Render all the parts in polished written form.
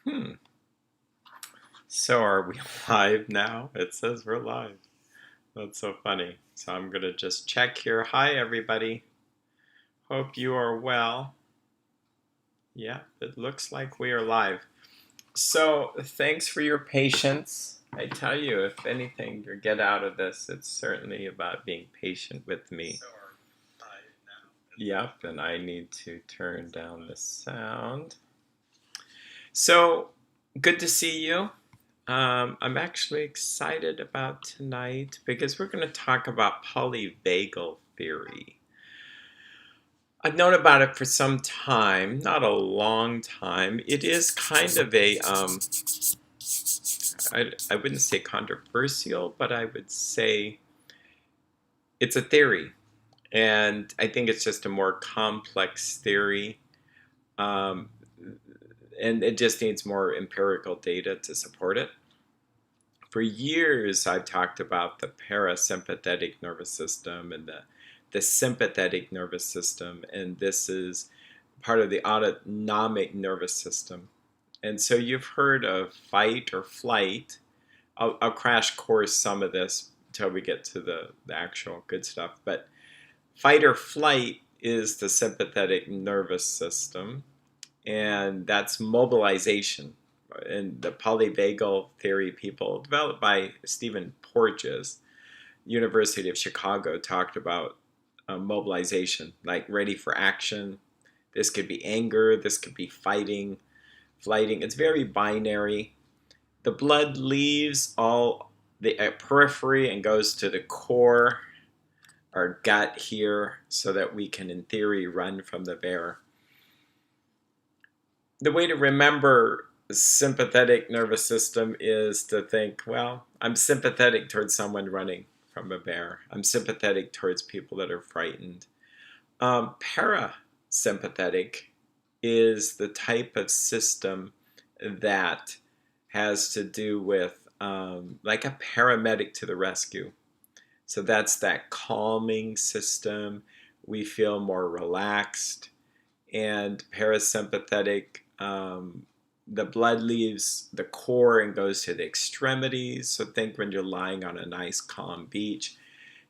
Hmm. So are we live now? It says we're live. That's so funny. So I'm going to just check here. Hi, everybody. Hope you are well. Yeah, it looks like we are live. So thanks for your patience. I tell you, if anything you get out of this, it's certainly about being patient with me. Yep, and I need to turn down the sound. So good to see you. I'm actually excited about tonight because we're going to talk about polyvagal theory. I've known about it for some time, not a long time. It is kind of I wouldn't say controversial, but I would say it's a theory. And I think it's just a more complex theory. Um, and it just needs more empirical data to support it. For years, I've talked about the parasympathetic nervous system and the sympathetic nervous system, and this is part of the autonomic nervous system. And so you've heard of fight or flight. I'll crash course some of this until we get to the actual good stuff. But fight or flight is the sympathetic nervous system, and that's mobilization. And the polyvagal theory people developed by Stephen Porges, University of Chicago, talked about mobilization, like ready for action. This could be anger, this could be fighting, flighting. It's very binary. The blood leaves all the periphery and goes to the core, our gut here, so that we can, in theory, run from the bear. The way to remember sympathetic nervous system is to think, well, I'm sympathetic towards someone running from a bear. I'm sympathetic towards people that are frightened. Parasympathetic is the type of system that has to do with like a paramedic to the rescue. So that's that calming system. We feel more relaxed. And parasympathetic, the blood leaves the core and goes to the extremities. So think when you're lying on a nice calm beach,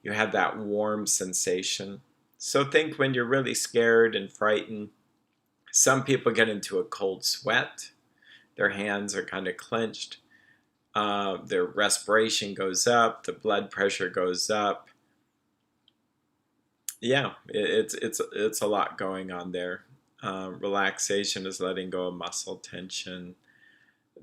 you have that warm sensation. So think when you're really scared and frightened, some people get into a cold sweat. Their hands are kind of clenched. Their respiration goes up. The blood pressure goes up. Yeah, it's a lot going on there. Relaxation is letting go of muscle tension.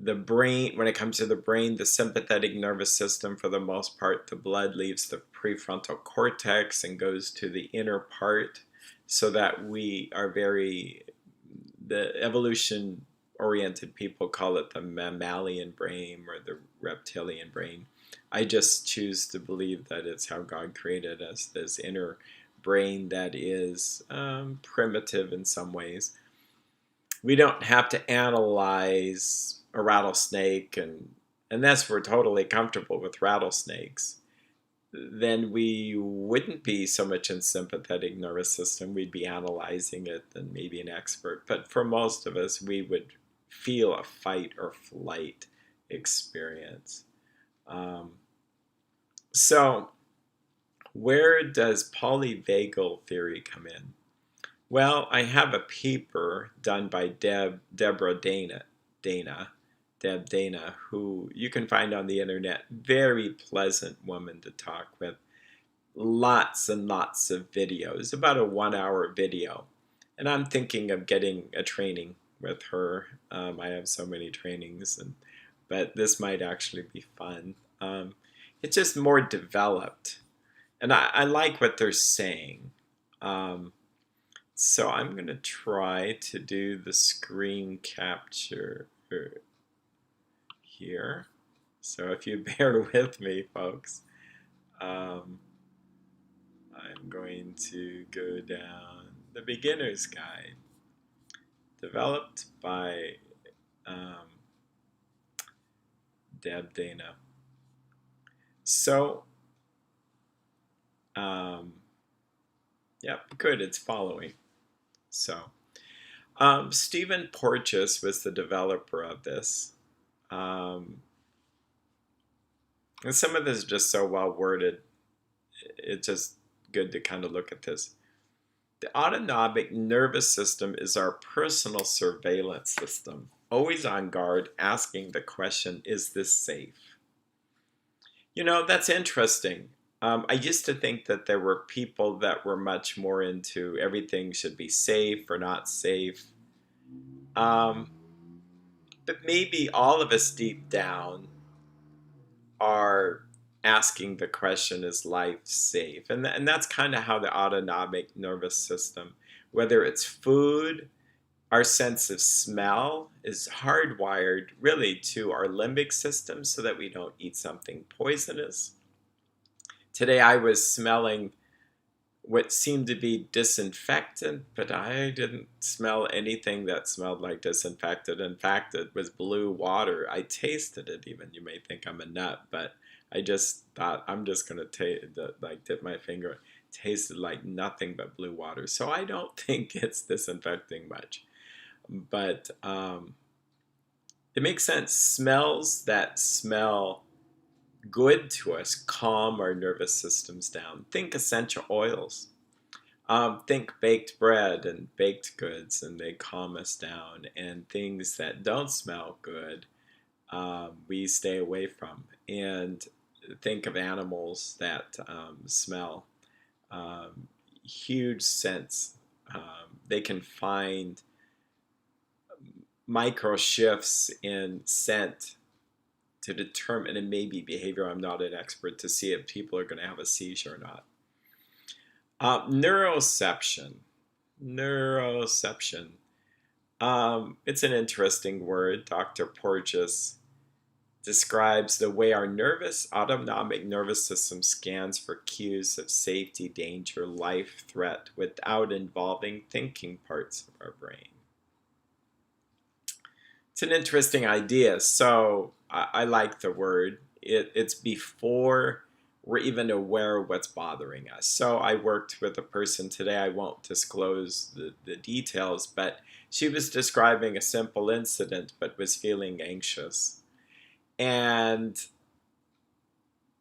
The brain, when it comes to the brain, the sympathetic nervous system, for the most part, the blood leaves the prefrontal cortex and goes to the inner part, so that we are the evolution oriented people call it the mammalian brain or the reptilian brain. I just choose to believe that it's how God created us, this inner brain that is primitive in some ways. We don't have to analyze a rattlesnake, and unless we're totally comfortable with rattlesnakes, then we wouldn't be so much in sympathetic nervous system. We'd be analyzing it and maybe an expert. But for most of us, we would feel a fight or flight experience. Um, so where does polyvagal theory come in? Well, I have a paper done by Deb Dana, who you can find on the internet. Very pleasant woman to talk with. Lots and lots of videos, about a 1 hour video. And I'm thinking of getting a training with her. I have so many trainings, but this might actually be fun. It's just more developed. And I like what they're saying. So I'm going to try to do the screen capture here. So if you bear with me, folks, I'm going to go down the beginner's guide, developed by Deb Dana. So, yep, good, it's following. So, Stephen Porges was the developer of this. And some of this is just so well worded. It's just good to kind of look at this. The autonomic nervous system is our personal surveillance system, always on guard, asking the question, is this safe? You know, that's interesting. I used to think that there were people that were much more into everything should be safe or not safe. Um, but maybe all of us deep down are asking the question, is life safe? And that's kind of how the autonomic nervous system, whether it's food, our sense of smell is hardwired really to our limbic system so that we don't eat something poisonous. Today I was smelling what seemed to be disinfectant, but I didn't smell anything that smelled like disinfectant. In fact, it was blue water. I tasted it even. You may think I'm a nut, but I just thought I'm just going to dip my finger. It tasted like nothing but blue water. So I don't think it's disinfecting much. But it makes sense. Smells that smell good to us calm our nervous systems down. Think essential oils. Think baked bread and baked goods, and they calm us down. And things that don't smell good, we stay away from. And think of animals that smell. Huge scents. They can find micro shifts in scent to determine, and maybe behavior, I'm not an expert, to see if people are going to have a seizure or not. Neuroception. Neuroception. It's an interesting word. Dr. Porges describes the way our autonomic nervous system scans for cues of safety, danger, life, threat without involving thinking parts of our brain. It's an interesting idea. So I like the word. It's before we're even aware of what's bothering us. So I worked with a person today. I won't disclose the details, but she was describing a simple incident but was feeling anxious. And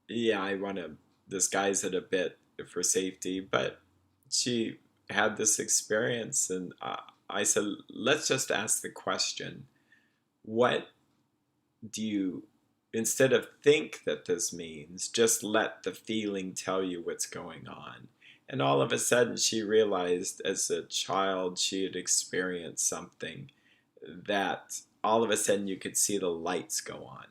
yeah, I want to disguise it a bit for safety, but she had this experience, and I said, let's just ask the question. What do you, instead of think that this means, just let the feeling tell you what's going on? And all of a sudden she realized as a child she had experienced something that all of a sudden you could see the lights go on.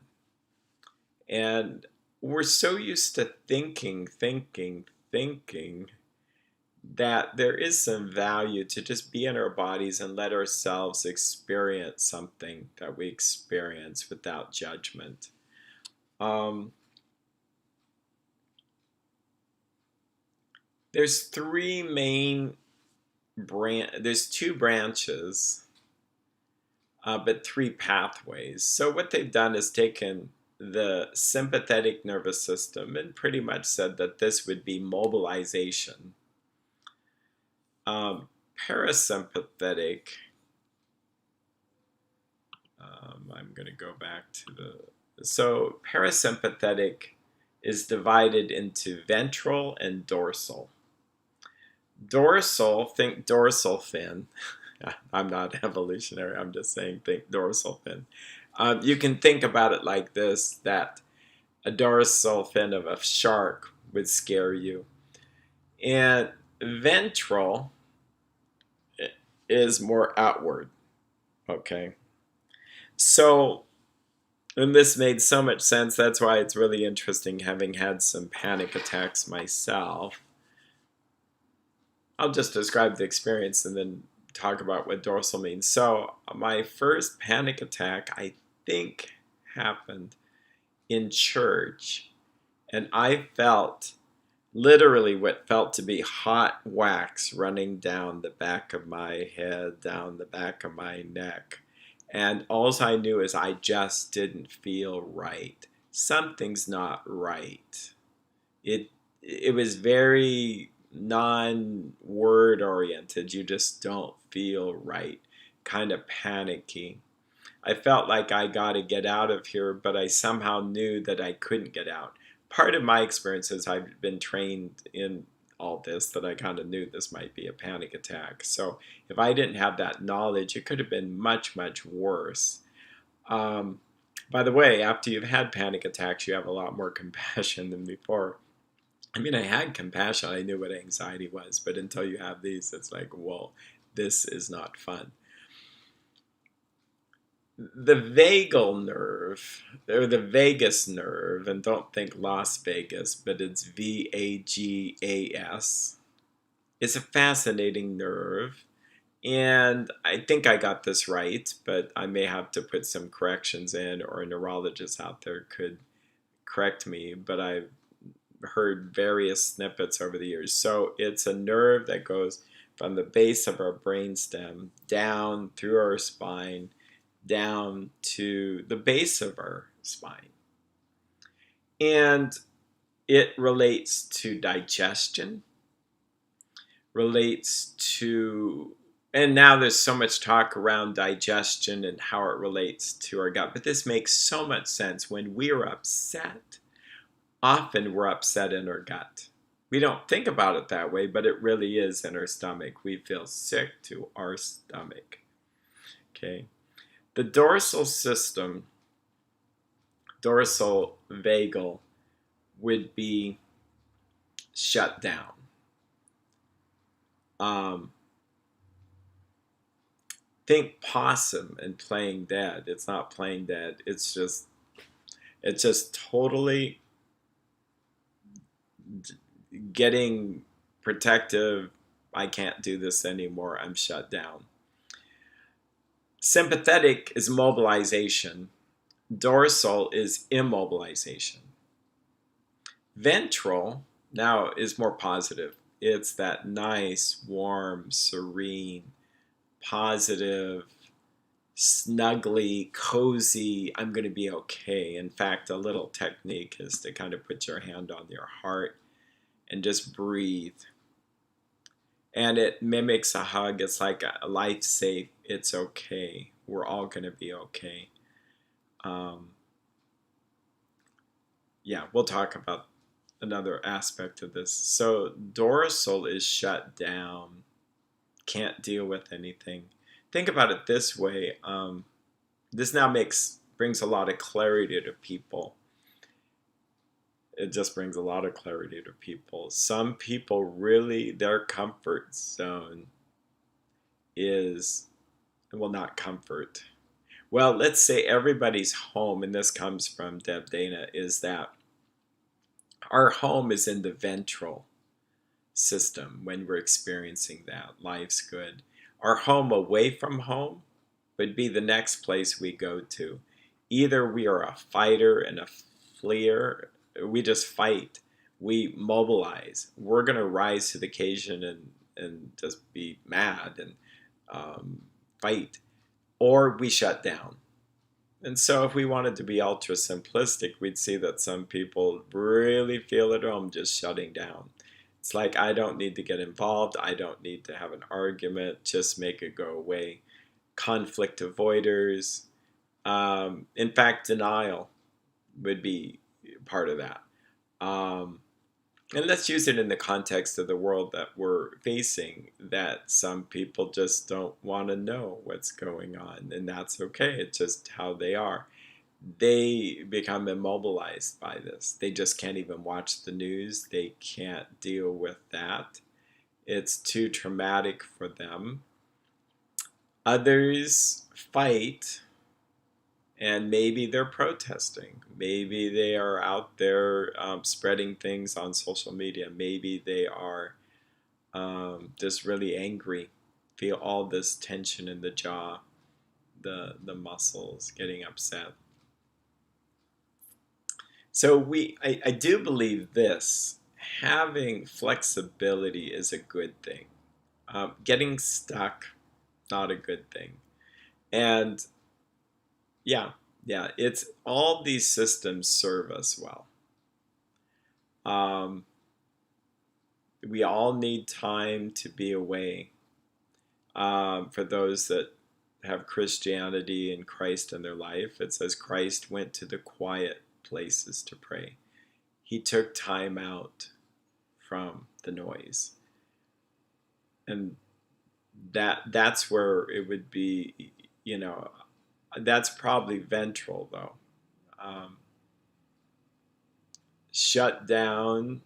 And we're so used to thinking, that there is some value to just be in our bodies and let ourselves experience something that we experience without judgment. There's there's two branches, but three pathways. So what they've done is taken the sympathetic nervous system and pretty much said that this would be mobilization. Parasympathetic, I'm going to go back to so parasympathetic is divided into ventral and dorsal. Dorsal, think dorsal fin. I'm not evolutionary, I'm just saying think dorsal fin. You can think about it like this, that a dorsal fin of a shark would scare you. And ventral is more outward, okay? So, and this made so much sense, that's why it's really interesting, having had some panic attacks myself. I'll just describe the experience and then talk about what dorsal means. So, my first panic attack, I think, happened in church, and I felt literally what felt to be hot wax running down the back of my head, down the back of my neck. And all I knew is I just didn't feel right. Something's not right. It was very non-word oriented. You just don't feel right. kind of panicky. I felt like I got to get out of here, but I somehow knew that I couldn't get out. Part of my experience is I've been trained in all this, that I kind of knew this might be a panic attack. So if I didn't have that knowledge, it could have been much, much worse. By the way, after you've had panic attacks, you have a lot more compassion than before. I mean, I had compassion. I knew what anxiety was, but until you have these, it's like, whoa, this is not fun. The vagal nerve, or the vagus nerve, and don't think Las Vegas, but it's VAGAS, is a fascinating nerve. And I think I got this right, but I may have to put some corrections in, or a neurologist out there could correct me, but I've heard various snippets over the years. So it's a nerve that goes from the base of our brainstem down through our spine, down to the base of our spine. And it relates to digestion, relates to, and now there's so much talk around digestion and how it relates to our gut, but this makes so much sense. When we are upset, often we're upset in our gut. We don't think about it that way, but it really is in our stomach. We feel sick to our stomach. Okay. The dorsal system, dorsal vagal, would be shut down. Think possum and playing dead. It's not playing dead. It's just totally getting protective. I can't do this anymore. I'm shut down. Sympathetic is mobilization. Dorsal is immobilization. Ventral now is more positive. It's that nice, warm, serene, positive, snuggly, cozy, I'm going to be okay. In fact, a little technique is to kind of put your hand on your heart and just breathe. And it mimics a hug. It's like a life safe, it's okay. We're all going to be okay. Yeah, we'll talk about another aspect of this. So dorsal is shut down, can't deal with anything. Think about it this way. This now brings a lot of clarity to people. It just brings a lot of clarity to people. Some people really, their comfort zone is, well, not comfort. Well, let's say everybody's home, and this comes from Deb Dana, is that our home is in the ventral system when we're experiencing that. Life's good. Our home away from home would be the next place we go to. Either we are a fighter and a fleer, we just fight. We mobilize. We're going to rise to the occasion and just be mad and fight. Or we shut down. And so if we wanted to be ultra simplistic, we'd see that some people really feel at home just shutting down. It's like, I don't need to get involved. I don't need to have an argument. Just make it go away. Conflict avoiders. In fact, denial would be part of that. And let's use it in the context of the world that we're facing, that some people just don't want to know what's going on, and that's okay. It's just how they are. They become immobilized by this. They just can't even watch the news. They can't deal with that. It's too traumatic for them. Others fight, and maybe they're protesting. Maybe they are out there spreading things on social media. Maybe they are just really angry. Feel all this tension in the jaw, the muscles getting upset. So I do believe this. Having flexibility is a good thing. Getting stuck, not a good thing. And yeah, it's all these systems serve us well. We all need time to be away. For those that have Christianity and Christ in their life, it says Christ went to the quiet places to pray. He took time out from the noise. And that's where it would be, that's probably ventral though. Shut down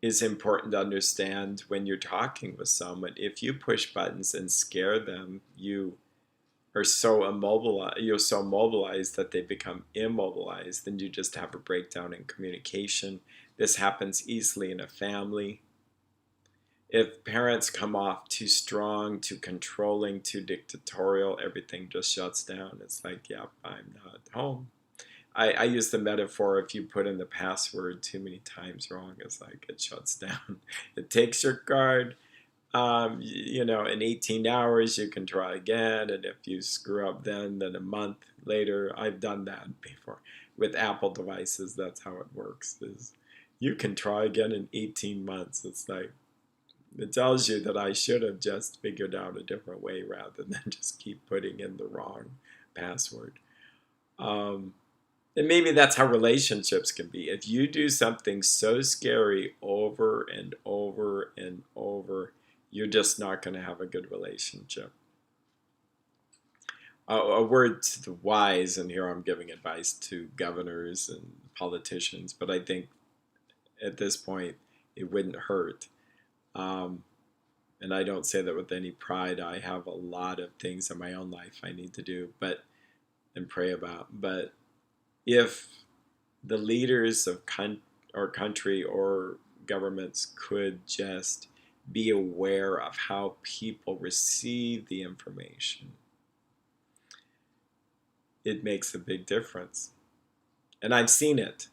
is important to understand when you're talking with someone. If you push buttons and scare them, you're so mobilized that they become immobilized, then you just have a breakdown in communication. This happens easily in a family. If parents come off too strong, too controlling, too dictatorial, everything just shuts down. It's like, yeah, I'm not home. I use the metaphor, if you put in the password too many times wrong, it's like it shuts down. It takes your card. In 18 hours you can try again, and if you screw up then a month later, I've done that before. With Apple devices, that's how it works, is you can try again in 18 months. It's like, it tells you that I should have just figured out a different way rather than just keep putting in the wrong password. And maybe that's how relationships can be. If you do something so scary over and over and over, you're just not going to have a good relationship. A word to the wise, and here I'm giving advice to governors and politicians, but I think at this point it wouldn't hurt. And I don't say that with any pride. I have a lot of things in my own life I need to do and pray about. But if the leaders of country or governments could just be aware of how people receive the information, it makes a big difference. And I've seen it.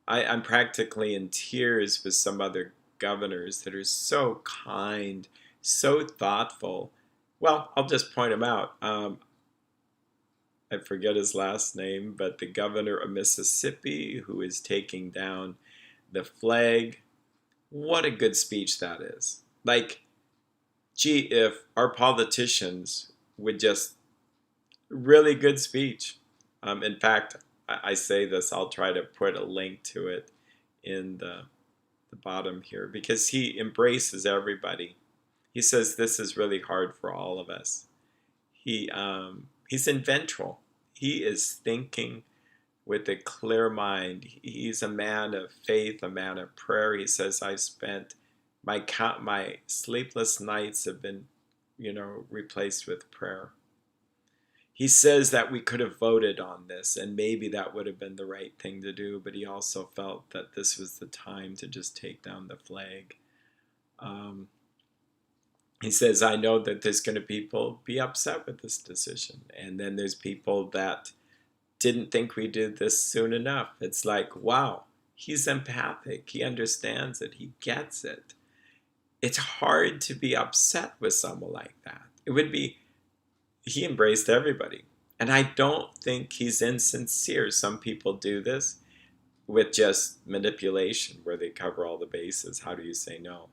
I'm practically in tears with some other governors that are so kind, so thoughtful. Well, I'll just point them out. I forget his last name, but the governor of Mississippi, who is taking down the flag. What a good speech that is. Like, gee, if our politicians would just, really good speech. In fact, I say this, I'll try to put a link to it in the bottom here, because he embraces everybody. He says this is really hard for all of us. He's in ventral. He is thinking with a clear mind. He's a man of faith, a man of prayer. He says, I've spent my sleepless nights have been, replaced with prayer. He says that we could have voted on this, and maybe that would have been the right thing to do, but he also felt that this was the time to just take down the flag. He says, I know that there's going to people be upset with this decision. And then there's people that didn't think we did this soon enough. It's like, wow, he's empathic. He understands it. He gets it. It's hard to be upset with someone like that. He embraced everybody. And I don't think he's insincere. Some people do this with just manipulation, where they cover all the bases. How do you say no?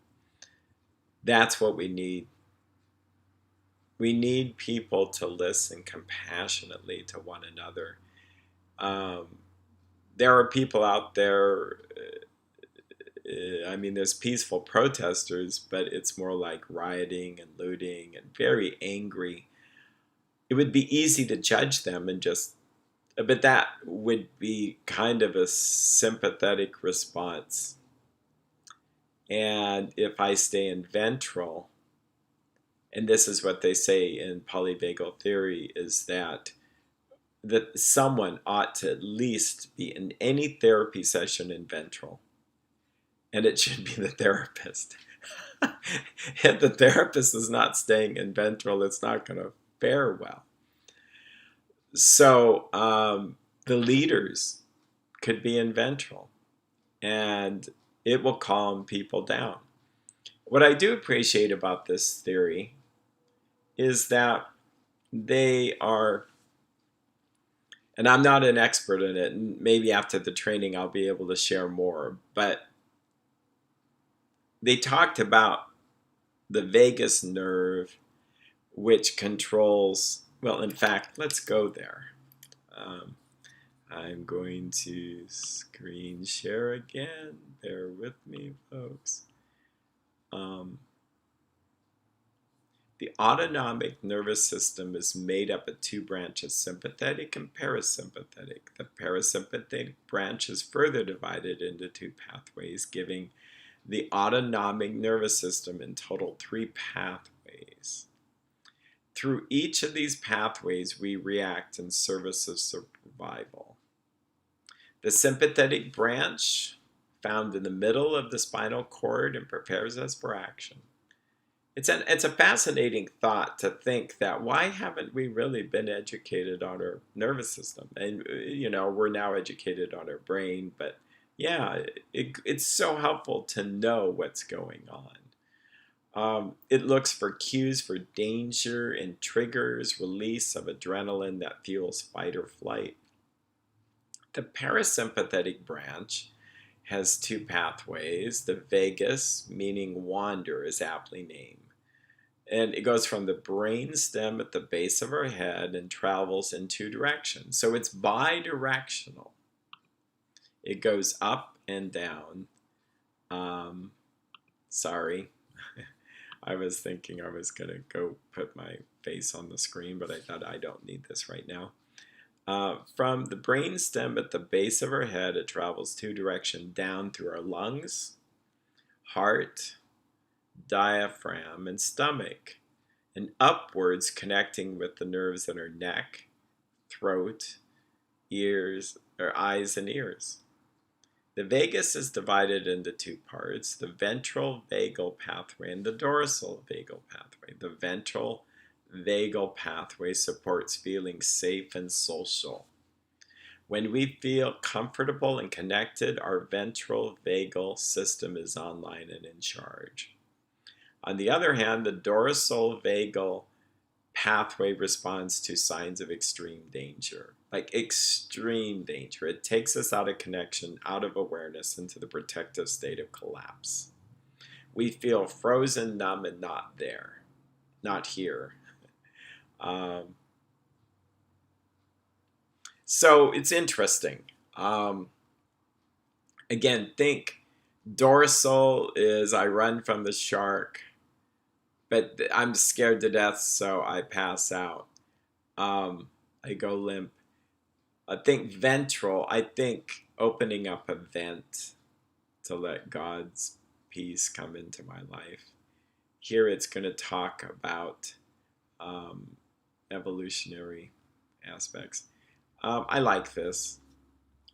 That's what we need. We need people to listen compassionately to one another. There are people out there, there's peaceful protesters, but it's more like rioting and looting and very angry. It would be easy to judge them but that would be kind of a sympathetic response. And if I stay in ventral, and this is what they say in Polyvagal Theory, is that someone ought to at least be in any therapy session in ventral. And it should be the therapist. If the therapist is not staying in ventral, it's not going to fare well. So the leaders could be in ventral, and it will calm people down. What I do appreciate about this theory is that they are, and I'm not an expert in it, and maybe after the training I'll be able to share more, but they talked about the vagus nerve, which controls Well, in fact, let's go there. I'm going to screen share again. Bear with me, folks. The autonomic nervous system is made up of two branches, sympathetic and parasympathetic. The parasympathetic branch is further divided into two pathways, giving the autonomic nervous system in total three pathways. Through each of these pathways, we react in service of survival. The sympathetic branch, found in the middle of the spinal cord, and prepares us for action. It's a fascinating thought to think that why haven't we really been educated on our nervous system? And, we're now educated on our brain, but yeah, it's so helpful to know what's going on. It looks for cues for danger and triggers release of adrenaline that fuels fight or flight. The parasympathetic branch has two pathways. The vagus, meaning wander, is aptly named. And it goes from the brain stem at the base of our head and travels in two directions. So it's bidirectional. It goes up and down. Sorry. I was thinking I was going to go put my face on the screen, but I thought I don't need this right now. From the brain stem at the base of our head, it travels two directions down through our lungs, heart, diaphragm, and stomach, and upwards connecting with the nerves in our neck, throat, ears, or eyes and ears. The vagus is divided into two parts, the ventral vagal pathway and the dorsal vagal pathway. The ventral vagal pathway supports feeling safe and social. When we feel comfortable and connected, our ventral vagal system is online and in charge. On the other hand, the dorsal vagal pathway responds to signs of extreme danger, like extreme danger. It takes us out of connection, out of awareness, into the protective state of collapse. We feel frozen, numb, and not there, not here. So it's interesting. Again, think dorsal is I run from the shark, but I'm scared to death, so I pass out. I go limp. I think ventral, I think opening up a vent to let God's peace come into my life. Here it's going to talk about evolutionary aspects. I like this.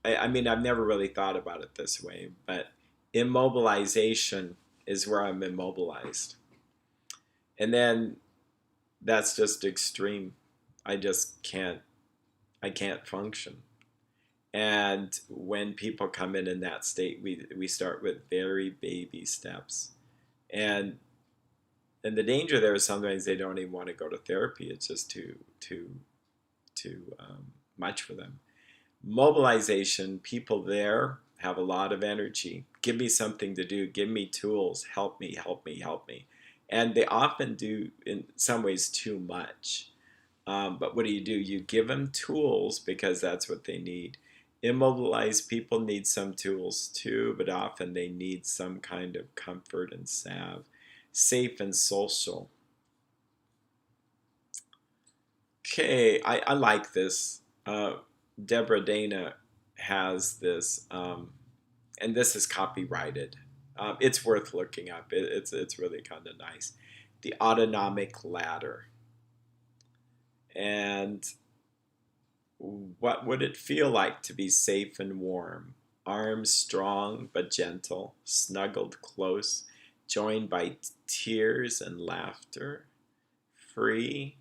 I mean, I've never really thought about it this way, but immobilization is where I'm immobilized. And then that's just extreme. I can't function. And when people come in that state, we start with very baby steps. And the danger there is sometimes they don't even want to go to therapy. It's just too much for them. Mobilization, people there have a lot of energy. Give me something to do. Give me tools. Help me, help me, help me. And they often do, in some ways, too much. But what do? You give them tools because that's what they need. Immobilized people need some tools too, but often they need some kind of comfort and salve. Safe and social. Okay, I like this. Deb Dana has this, and this is copyrighted. It's worth looking up. It's really kind of nice. The autonomic ladder. And what would it feel like to be safe and warm? Arms strong but gentle, snuggled close, joined by tears and laughter, free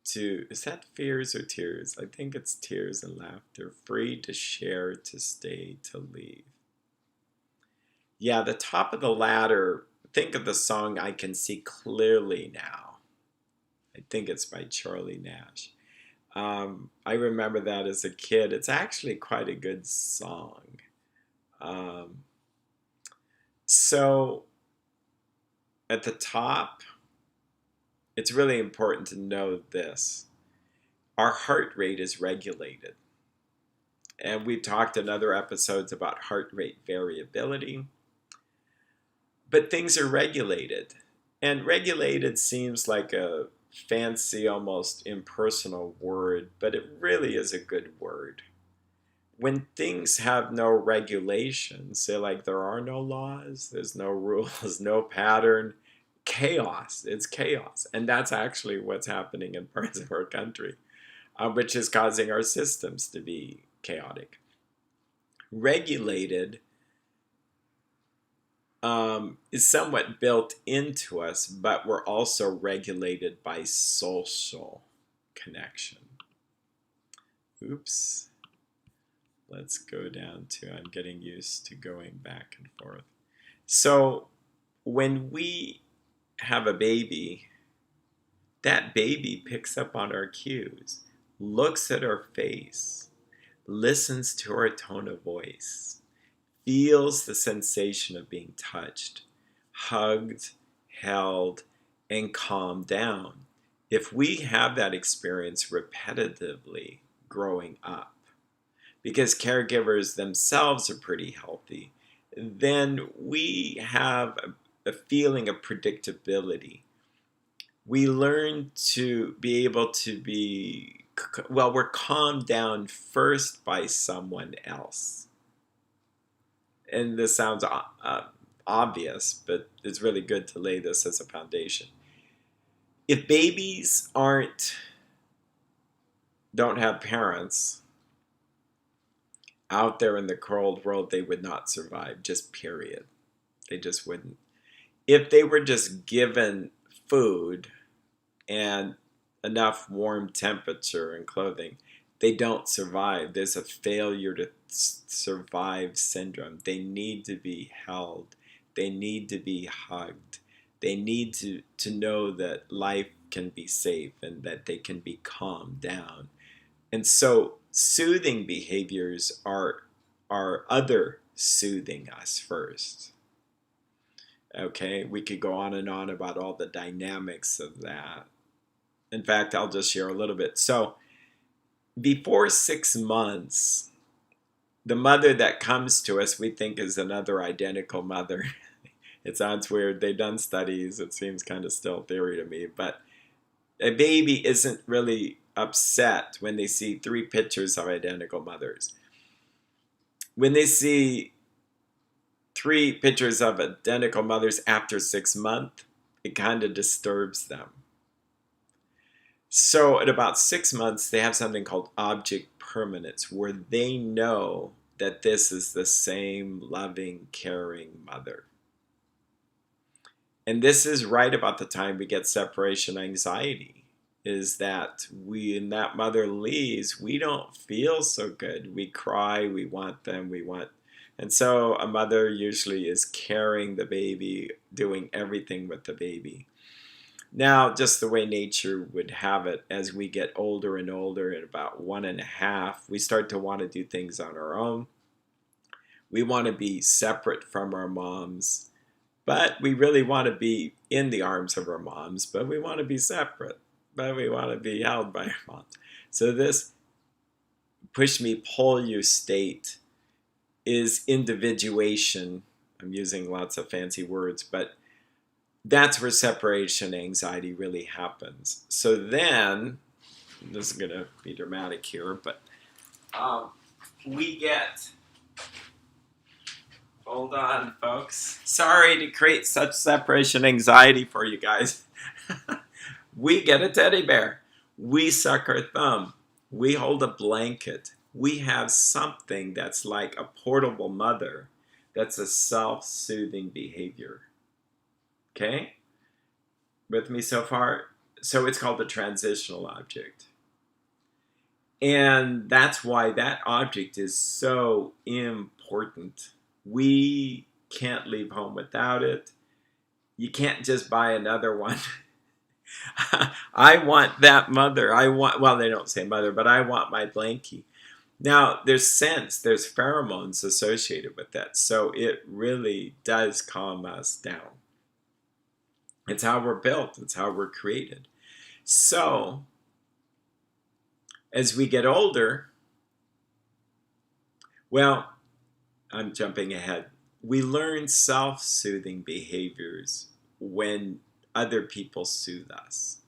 to, is that fears or tears? I think it's tears and laughter, free to share, to stay, to leave. Yeah, the top of the ladder, think of the song I Can See Clearly Now. I think it's by Charlie Nash. I remember that as a kid. It's actually quite a good song. So at the top, it's really important to know this. our heart rate is regulated. And we've talked in other episodes about heart rate variability. But things are regulated. And regulated seems like a fancy, almost impersonal word, but it really is a good word. When things have no regulation, say like there are no laws, there's no rules, no pattern, chaos. It's chaos. And that's actually what's happening in parts of our country, which is causing our systems to be chaotic. Regulated is somewhat built into us, but we're also regulated by social connection. Oops. Let's go down to, I'm getting used to going back and forth. So when we have a baby, that baby picks up on our cues, looks at our face, listens to our tone of voice, feels the sensation of being touched, hugged, held, and calmed down. If we have that experience repetitively growing up, because caregivers themselves are pretty healthy, then we have a feeling of predictability. We learn to be able to be, well, we're calmed down first by someone else. And this sounds obvious, but it's really good to lay this as a foundation. If babies don't have parents out there in the cold world, they would not survive, just period. They just wouldn't. If they were just given food and enough warm temperature and clothing, they don't survive. There's a failure to survive syndrome. They need to be held. They need to be hugged. They need to know that life can be safe and that they can be calmed down. And so soothing behaviors are other soothing us first. Okay, we could go on and on about all the dynamics of that. In fact, I'll just share a little bit. So before 6 months, the mother that comes to us we think is another identical mother. It sounds weird. They've done studies. It seems kind of still theory to me. But a baby isn't really upset when they see 3 pictures of identical mothers. When they see 3 pictures of identical mothers after 6 months, it kind of disturbs them. So at about 6 months, they have something called object permanence, where they know that this is the same loving, caring mother. And this is right about the time we get separation anxiety, is that when that mother leaves, we don't feel so good. We cry, we want them, and so a mother usually is carrying the baby, doing everything with the baby. Now, just the way nature would have it, as we get older and older, at about 1.5, we start to want to do things on our own. We want to be separate from our moms, but we really want to be in the arms of our moms, but we want to be separate, but we want to be held by our moms. So this push me, pull you state is individuation. I'm using lots of fancy words, but that's where separation anxiety really happens. So then, this is going to be dramatic here, but we get, hold on folks, sorry to create such separation anxiety for you guys. We get a teddy bear. We suck our thumb. We hold a blanket. We have something that's like a portable mother that's a self-soothing behavior. Okay? With me so far? So it's called the transitional object. And that's why that object is so important. We can't leave home without it. You can't just buy another one. I want that mother. Well, they don't say mother, but I want my blankie. Now, there's scents, there's pheromones associated with that. So it really does calm us down. It's how we're built. It's how we're created. So As we get older, well, I'm jumping ahead. We learn self-soothing behaviors when other people soothe us.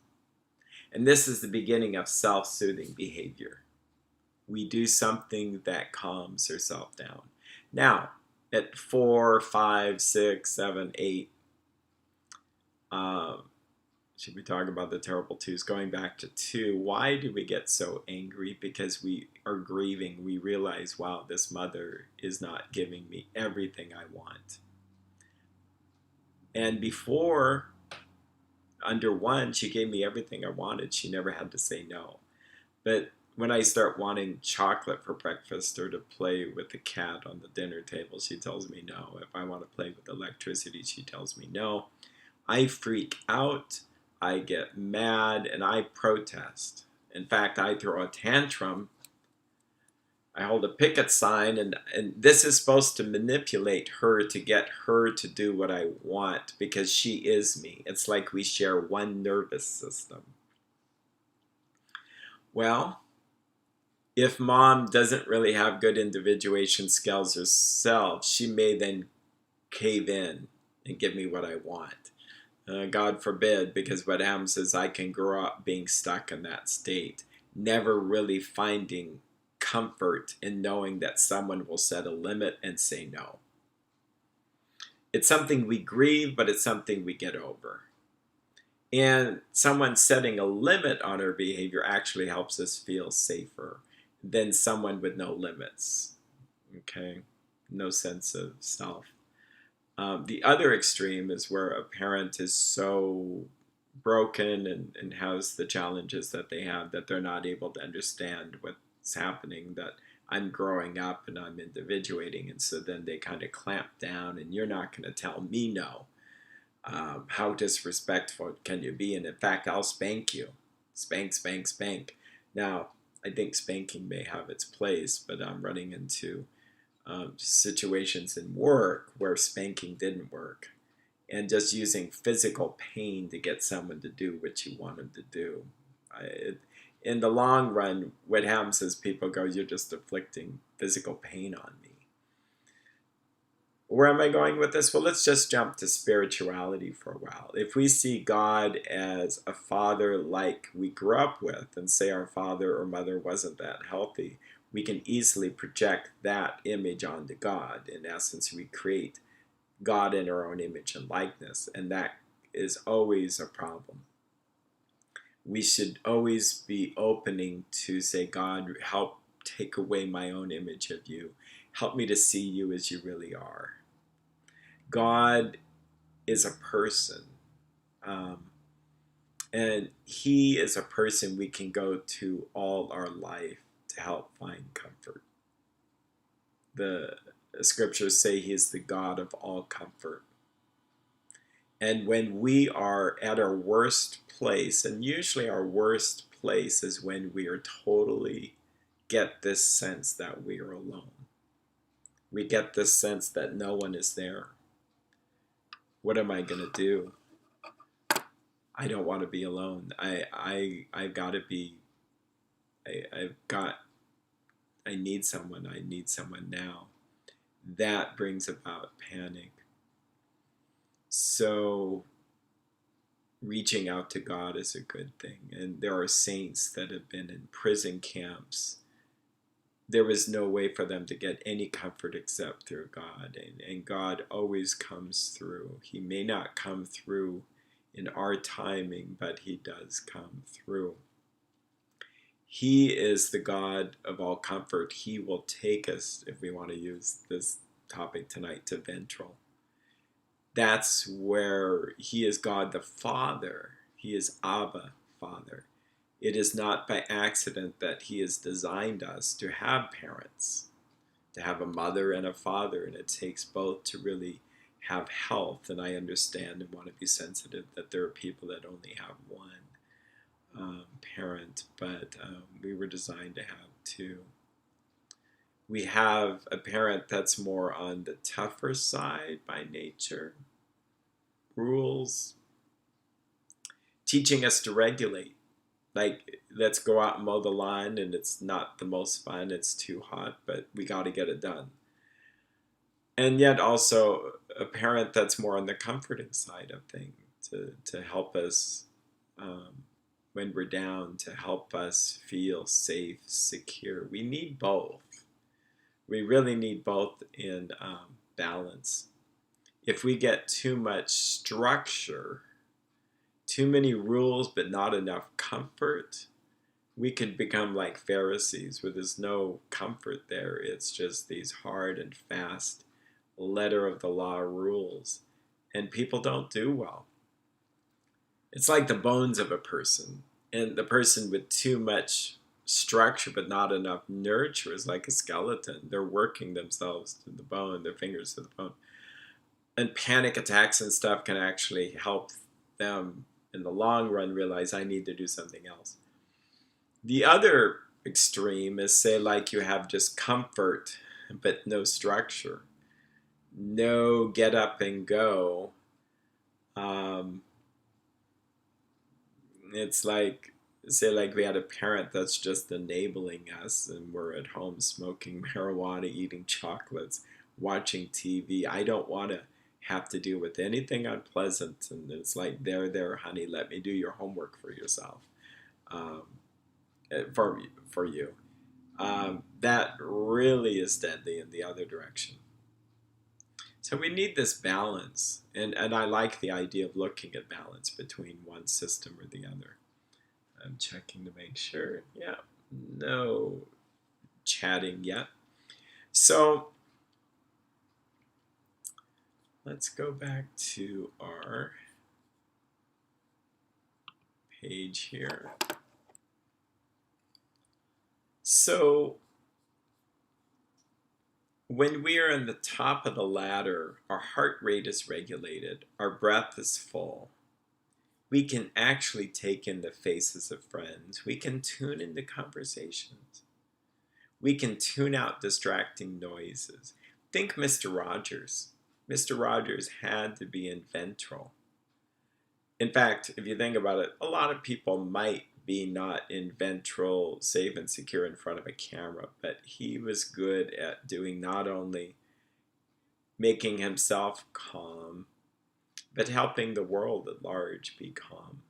And this is the beginning of self-soothing behavior. We do something that calms ourselves down. Now, at 4, 5, 6, 7, 8, should we talk about the terrible twos? Going back to 2, why do we get so angry? Because we are grieving. We realize, wow, this mother is not giving me everything I want. And before, under 1, she gave me everything I wanted. She never had to say no. But when I start wanting chocolate for breakfast or to play with the cat on the dinner table, she tells me no. If I want to play with electricity, she tells me no. I freak out, I get mad, and I protest. In fact, I throw a tantrum. I hold a picket sign, and this is supposed to manipulate her to get her to do what I want because she is me. It's like we share one nervous system. Well, if mom doesn't really have good individuation skills herself, she may then cave in and give me what I want. God forbid, because what happens is I can grow up being stuck in that state, never really finding comfort in knowing that someone will set a limit and say no. It's something we grieve, but it's something we get over. And someone setting a limit on our behavior actually helps us feel safer than someone with no limits, okay? No sense of self. The other extreme is where a parent is so broken and has the challenges that they have that they're not able to understand what's happening, that I'm growing up and I'm individuating, and so then they kind of clamp down, and you're not going to tell me no. How disrespectful can you be? And in fact, I'll spank you. Spank, spank, spank. Now, I think spanking may have its place, but I'm running into situations in work where spanking didn't work, and just using physical pain to get someone to do what you want them to do. In the long run, what happens is people go, you're just inflicting physical pain on me. Where am I going with this? Well, let's just jump to spirituality for a while. If we see God as a father like we grew up with, and say our father or mother wasn't that healthy, we can easily project that image onto God. In essence, we create God in our own image and likeness, and that is always a problem. We should always be opening to say, God, help take away my own image of you. Help me to see you as you really are. God is a person, and he is a person we can go to all our life to help find comfort. The scriptures say he is the God of all comfort. And when we are at our worst place, and usually our worst place is when we are totally get this sense that we are alone. We get this sense that no one is there. What am I going to do? I don't want to be alone. I've got to be, I need someone. I need someone now. That brings about panic. So reaching out to God is a good thing. And there are saints that have been in prison camps. There was no way for them to get any comfort except through God. And God always comes through. He may not come through in our timing, but he does come through. He is the God of all comfort. He will take us, if we want to use this topic tonight, to ventral. That's where he is God the Father. He is Abba, Father. It is not by accident that he has designed us to have parents, to have a mother and a father, and it takes both to really have health. And I understand and want to be sensitive that there are people that only have one parent, but we were designed to have two. We have a parent that's more on the tougher side by nature, rules, teaching us to regulate. Like, let's go out and mow the lawn, and it's not the most fun, it's too hot, but we got to get it done. And yet also a parent that's more on the comforting side of things, to help us when we're down, to help us feel safe, secure. We need both. We really need both in balance. If we get too much structure, too many rules, but not enough comfort, we could become like Pharisees, where there's no comfort there. It's just these hard and fast letter of the law rules. And people don't do well. It's like the bones of a person. And the person with too much structure but not enough nurture is like a skeleton. They're working themselves to the bone, their fingers to the bone. And panic attacks and stuff can actually help them in the long run realize, I need to do something else. The other extreme is, say, like you have just comfort but no structure, no get up and go. It's like, say, like we had a parent that's just enabling us, and we're at home smoking marijuana, eating chocolates, watching TV. I don't want to have to deal with anything unpleasant. And it's like, there, honey, let me do your homework for yourself, for you. That really is deadly in the other direction. So we need this balance, and I like the idea of looking at balance between one system or the other. I'm checking to make sure. Yeah, no chatting yet. So let's go back to our page here. So when we are in the top of the ladder, our heart rate is regulated, our breath is full. We can actually take in the faces of friends. We can tune into conversations. We can tune out distracting noises. Think Mr. Rogers. Mr. Rogers had to be in ventral. In fact, if you think about it, a lot of people might be not in ventral, safe and secure in front of a camera, but he was good at doing not only making himself calm, but helping the world at large be calm.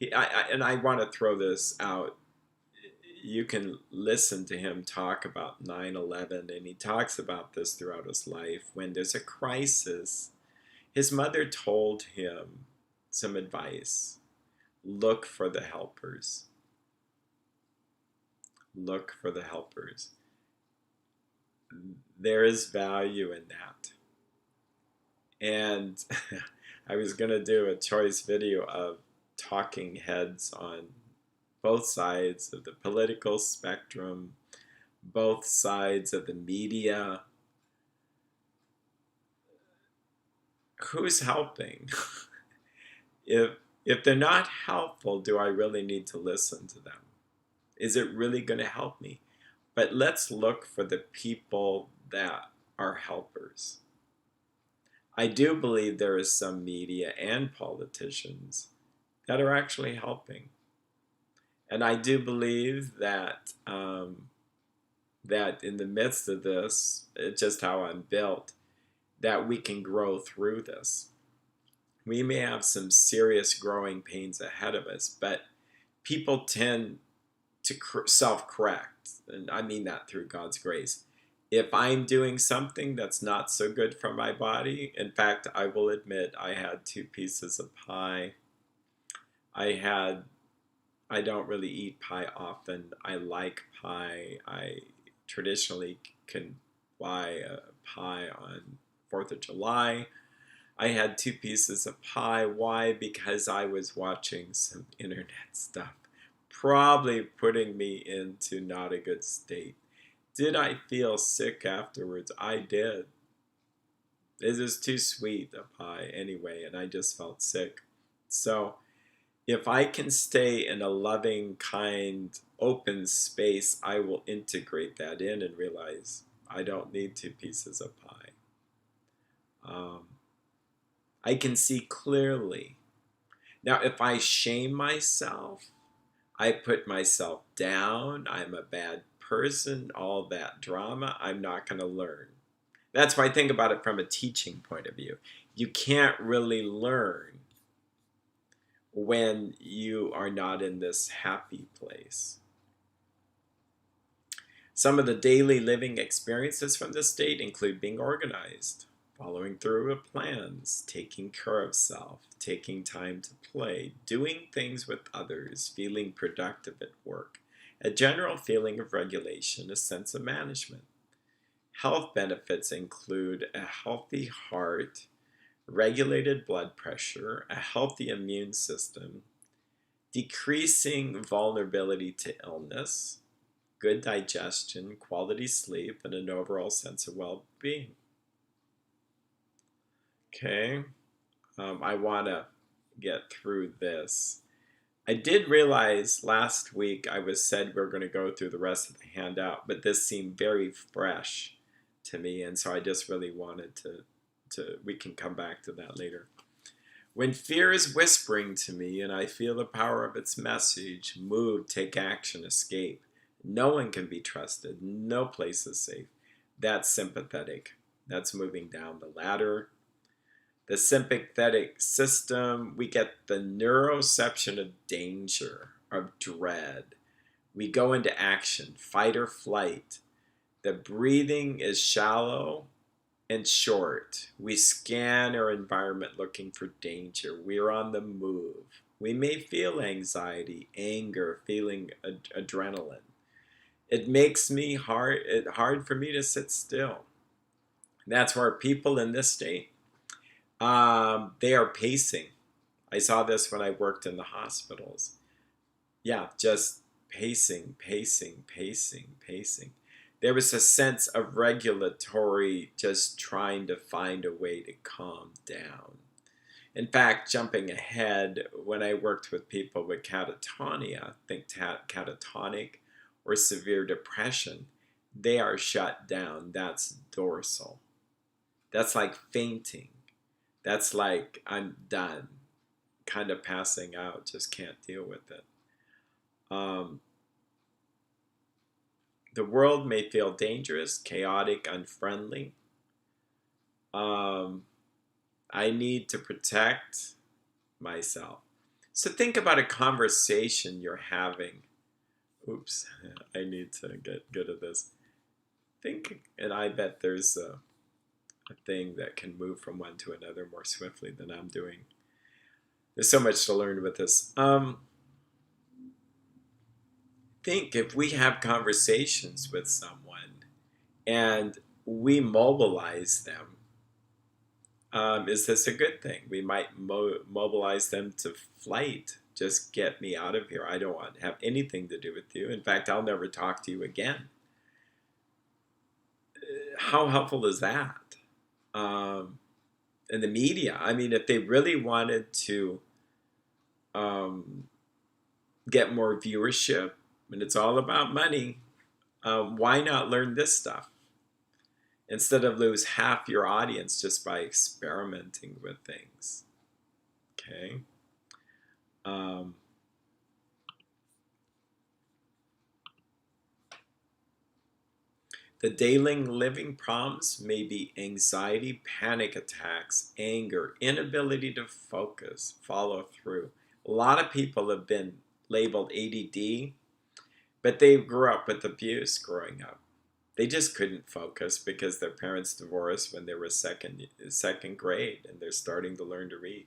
And I want to throw this out. You can listen to him talk about 9/11, and he talks about this throughout his life. When there's a crisis, his mother told him some advice. Look for the helpers. Look for the helpers. There is value in that. And I was going to do a choice video of talking heads on both sides of the political spectrum, both sides of the media. Who's helping? If they're not helpful, do I really need to listen to them? Is it really going to help me? But let's look for the people that are helpers. I do believe there is some media and politicians that are actually helping. And I do believe that that in the midst of this, it's just how I'm built, that we can grow through this. We may have some serious growing pains ahead of us, but people tend to self-correct, and I mean that through God's grace. If I'm doing something that's not so good for my body, in fact, I will admit I had 2 pieces of pie. I don't really eat pie often. I like pie. I traditionally can buy a pie on 4th of July. I had 2 pieces of pie. Why? Because I was watching some internet stuff, probably putting me into not a good state. Did I feel sick afterwards? I did. It was too sweet, a pie, anyway, and I just felt sick. So if I can stay in a loving, kind, open space, I will integrate that in and realize I don't need 2 pieces of pie. I can see clearly. Now, if I shame myself, I put myself down, I'm a bad person, all that drama, I'm not going to learn. That's why I think about it from a teaching point of view. You can't really learn when you are not in this happy place. Some of the daily living experiences from this state include being organized, following through with plans, taking care of self, taking time to play, doing things with others, feeling productive at work, a general feeling of regulation, a sense of management. Health benefits include a healthy heart, regulated blood pressure, a healthy immune system, decreasing vulnerability to illness, good digestion, quality sleep, and an overall sense of well-being. Okay, I want to get through this. I did realize last week I was said we're going to go through the rest of the handout, but this seemed very fresh to me, and so I just really wanted to we can come back to that later. When fear is whispering to me and I feel the power of its message, move, take action, escape. No one can be trusted. No place is safe. That's sympathetic. That's moving down the ladder. The sympathetic system, we get the neuroception of danger, of dread. We go into action, fight or flight. The breathing is shallow and short. We scan our environment looking for danger. We are on the move. We may feel anxiety, anger, feeling adrenaline. It makes me hard for me to sit still. That's where people in this state, they are pacing. I saw this when I worked in the hospitals. Yeah, just pacing. There was a sense of regulatory, just trying to find a way to calm down. In fact, jumping ahead, when I worked with people with catatonia, think catatonic or severe depression, they are shut down. That's dorsal. That's like fainting. That's like, I'm done. Kind of passing out, just can't deal with it. The world may feel dangerous, chaotic, unfriendly. I need to protect myself. So think about a conversation you're having. Oops, I need to get good at this. Think, and I bet there's a thing that can move from one to another more swiftly than I'm doing. There's so much to learn with this. Think if we have conversations with someone and we mobilize them, is this a good thing? We might mobilize them to flight. Just get me out of here. I don't want to have anything to do with you. In fact, I'll never talk to you again. How helpful is that? In the media, I mean, if they really wanted to get more viewership, and it's all about money, why not learn this stuff? Instead of lose half your audience just by experimenting with things. Okay. The daily living problems may be anxiety, panic attacks, anger, inability to focus, follow through. A lot of people have been labeled ADD, but they grew up with abuse growing up. They just couldn't focus because their parents divorced when they were second grade and they're starting to learn to read.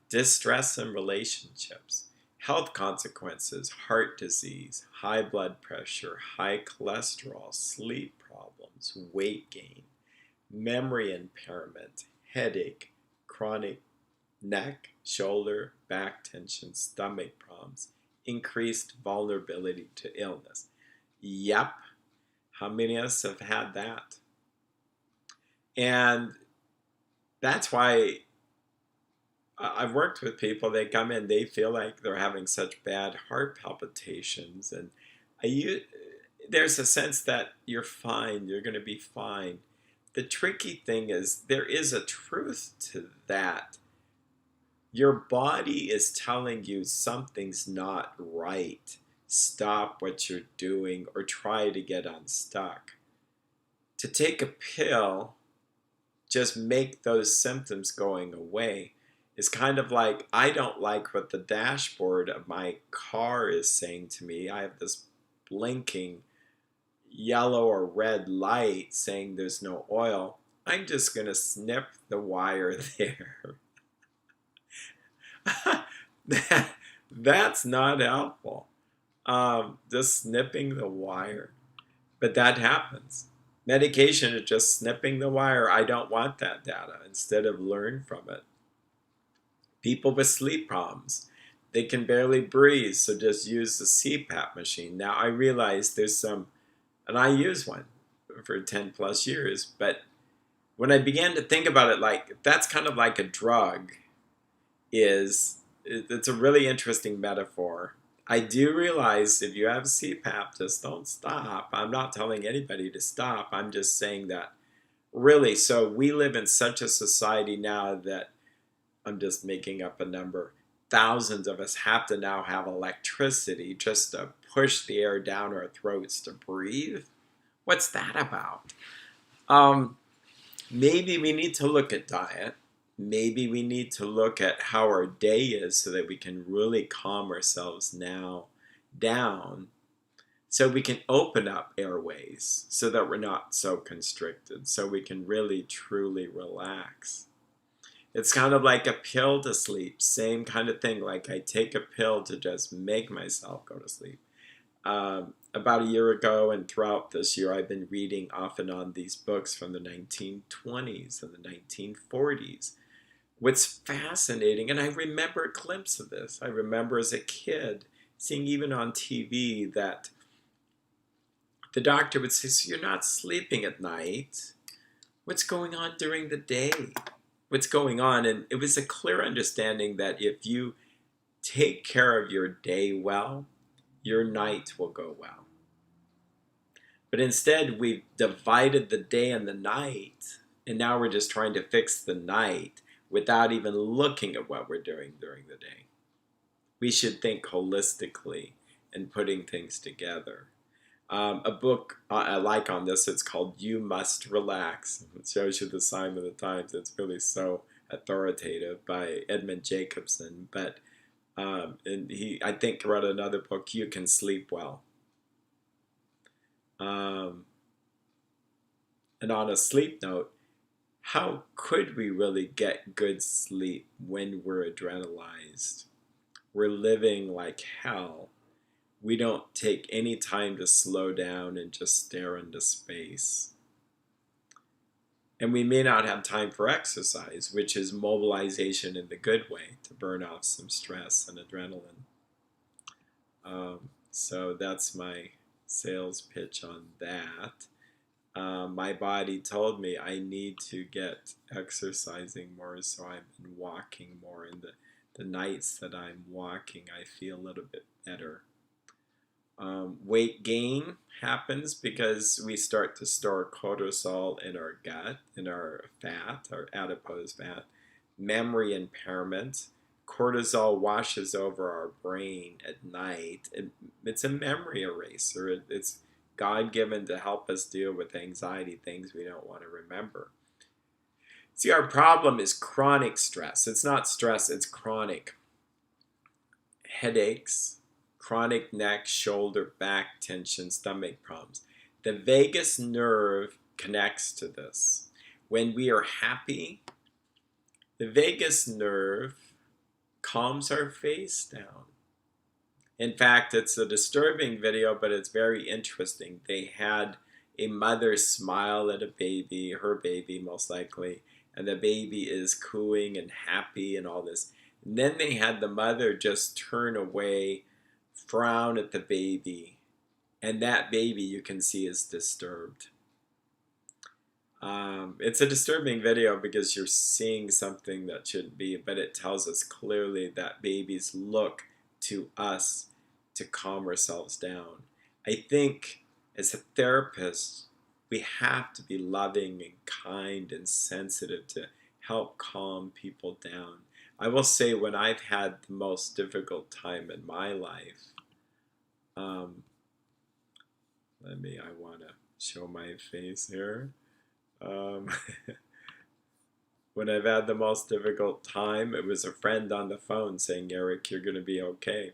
Distress in relationships, health consequences, heart disease, high blood pressure, high cholesterol, sleep problems, weight gain, memory impairment, headache, chronic neck, shoulder, back tension, stomach problems, increased vulnerability to illness. Yep. How many of us have had that? And that's why I've worked with people, they come in, they feel like they're having such bad heart palpitations. And there's a sense that you're fine, you're going to be fine. The tricky thing is there is a truth to that. Your body is telling you something's not right. Stop what you're doing or try to get unstuck. To take a pill, just make those symptoms going away. It's kind of like, I don't like what the dashboard of my car is saying to me. I have this blinking yellow or red light saying there's no oil. I'm just going to snip the wire there. That's not helpful. Just snipping the wire. But that happens. Medication is just snipping the wire. I don't want that data. Instead of learn from it. People with sleep problems, they can barely breathe, so just use the CPAP machine. Now I realize there's some, and I use one for 10 plus years, but when I began to think about it, like that's kind of like a drug, it's a really interesting metaphor. I do realize if you have CPAP, just don't stop. I'm not telling anybody to stop. I'm just saying that really, so we live in such a society now that, I'm just making up a number, thousands of us have to now have electricity just to push the air down our throats to breathe. What's that about? Maybe we need to look at diet. Maybe we need to look at how our day is so that we can really calm ourselves now down, so we can open up airways so that we're not so constricted, so we can really truly relax. It's kind of like a pill to sleep, same kind of thing. Like I take a pill to just make myself go to sleep. About a year ago and throughout this year, I've been reading off and on these books from the 1920s and the 1940s. What's fascinating, and I remember a glimpse of this. I remember as a kid seeing even on TV that the doctor would say, so you're not sleeping at night. What's going on during the day? What's going on? And it was a clear understanding that if you take care of your day well, your night will go well. But instead, we've divided the day and the night, and now we're just trying to fix the night without even looking at what we're doing during the day. We should think holistically and putting things together. A book I like on this, it's called You Must Relax. It shows you the sign of the times. It's really so authoritative, by Edmund Jacobson. But and he, I think, wrote another book, You Can Sleep Well. And on a sleep note, how could we really get good sleep when we're adrenalized? We're living like hell. We don't take any time to slow down and just stare into space. And we may not have time for exercise, which is mobilization in the good way, to burn off some stress and adrenaline. So that's my sales pitch on that. My body told me I need to get exercising more, so I've been walking more. And the nights that I'm walking, I feel a little bit better. Weight gain happens because we start to store cortisol in our gut, in our fat, our adipose fat. Memory impairment. Cortisol washes over our brain at night. It's a memory eraser. It's God-given to help us deal with anxiety, things we don't want to remember. See, our problem is chronic stress. It's not stress, it's chronic. Headaches, chronic neck, shoulder, back tension, stomach problems. The vagus nerve connects to this. When we are happy, the vagus nerve calms our face down. In fact, it's a disturbing video, but it's very interesting. They had a mother smile at a baby, her baby most likely, and the baby is cooing and happy and all this. And then they had the mother just turn away, frown at the baby, and that baby you can see is disturbed. It's a disturbing video because you're seeing something that shouldn't be, but it tells us clearly that babies look to us to calm ourselves down. I think as a therapist, we have to be loving and kind and sensitive to help calm people down. I will say when I've had the most difficult time in my life, um, I want to show my face here. Um, when I've had the most difficult time, it was a friend on the phone saying, Eric, you're going to be okay.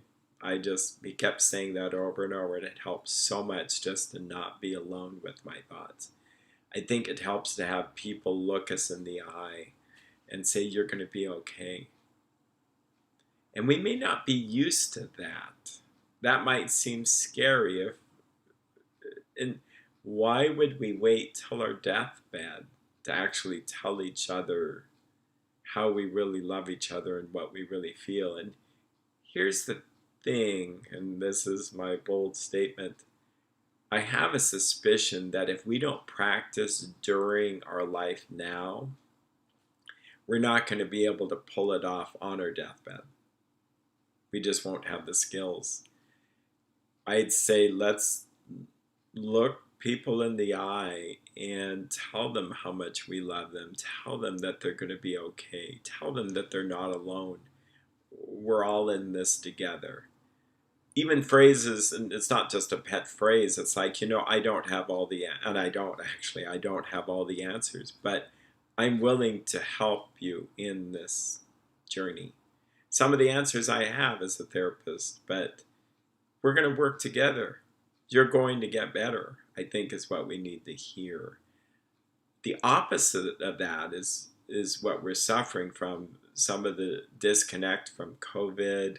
He kept saying that over and over, and it helps so much just to not be alone with my thoughts. I think it helps to have people look us in the eye and say, you're going to be okay. And we may not be used to that. That might seem scary. And why would we wait till our deathbed to actually tell each other how we really love each other and what we really feel? And here's the thing, and this is my bold statement. I have a suspicion that if we don't practice during our life now, we're not going to be able to pull it off on our deathbed. We just won't have the skills. I'd say let's look people in the eye and tell them how much we love them. Tell them that they're going to be okay. Tell them that they're not alone. We're all in this together. Even phrases, and it's not just a pet phrase, it's like, I don't have all the, and I don't have all the answers, but I'm willing to help you in this journey. Some of the answers I have as a therapist, but we're going to work together. You're going to get better, I think is what we need to hear. The opposite of that is what we're suffering from, some of the disconnect from COVID.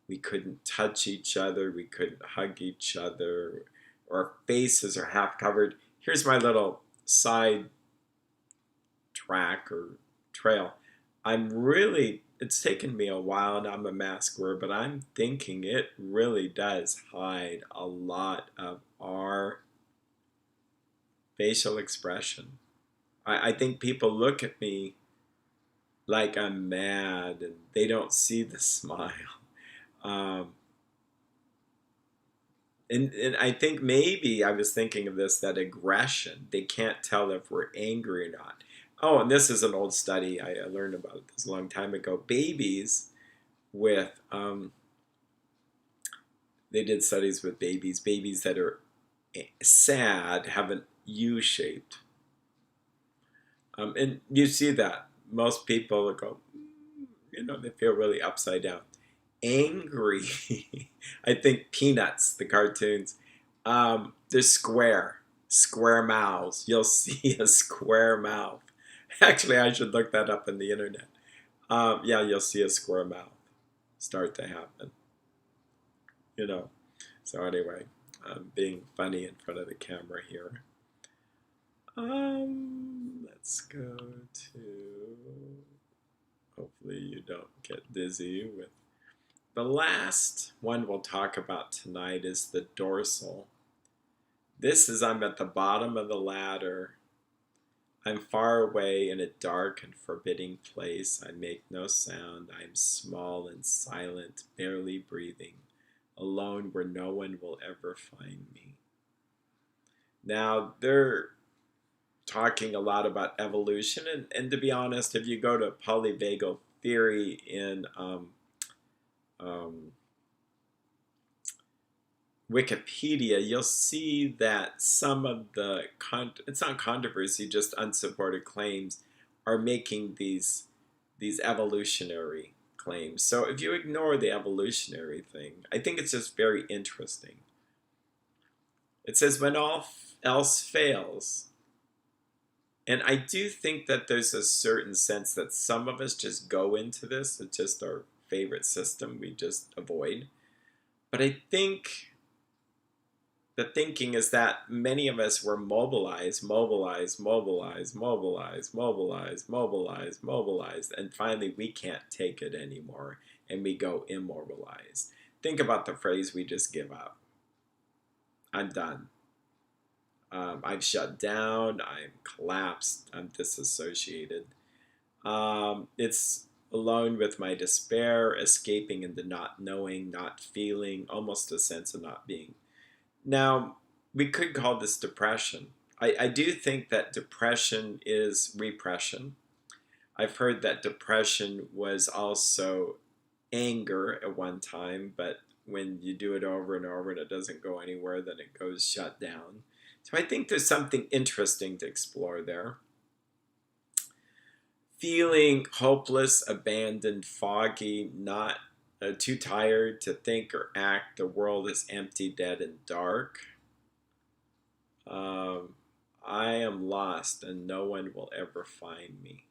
We couldn't touch each other. We couldn't hug each other. Our faces are half covered. Here's my little side track or trail. It's taken me a while, and I'm a mask wearer, but I'm thinking it really does hide a lot of our facial expression. I think people look at me like I'm mad, and they don't see the smile. And I think maybe I was thinking of this, that aggression, they can't tell if we're angry or not. Oh, and this is an old study. I learned about this a long time ago. Babies with, they did studies with babies that are sad have an U-shaped. And you see that. Most people go, they feel really upside down. Angry, I think Peanuts, the cartoons, they're square mouths. You'll see a square mouth. Actually, I should look that up in the internet. Yeah, you'll see a square mouth start to happen. So anyway, I'm being funny in front of the camera here. Let's go to, hopefully you don't get dizzy with. The last one we'll talk about tonight is the dorsal. I'm at the bottom of the ladder. I'm far away in a dark and forbidding place. I make no sound. I am small and silent, barely breathing, alone where no one will ever find me. Now, they're talking a lot about evolution, and to be honest, if you go to Polyvagal Theory in Wikipedia, you'll see that some of the, it's not controversy, just unsupported claims are making these evolutionary claims. So if you ignore the evolutionary thing, I think it's just very interesting. It says, when all else fails, and I do think that there's a certain sense that some of us just go into this, it's just our favorite system, we just avoid. But I think the thinking is that many of us were mobilized, and finally we can't take it anymore, and we go immobilized. Think about the phrase, we just give up. I'm done. I've shut down, I'm collapsed, I'm disassociated. It's alone with my despair, escaping into not knowing, not feeling, almost a sense of not being. Now, we could call this depression. I do think that depression is repression. I've heard that depression was also anger at one time, but when you do it over and over and it doesn't go anywhere, then it goes shut down. So I think there's something interesting to explore there. Feeling hopeless, abandoned, foggy, not too tired to think or act. The world is empty, dead, and dark. I am lost and no one will ever find me.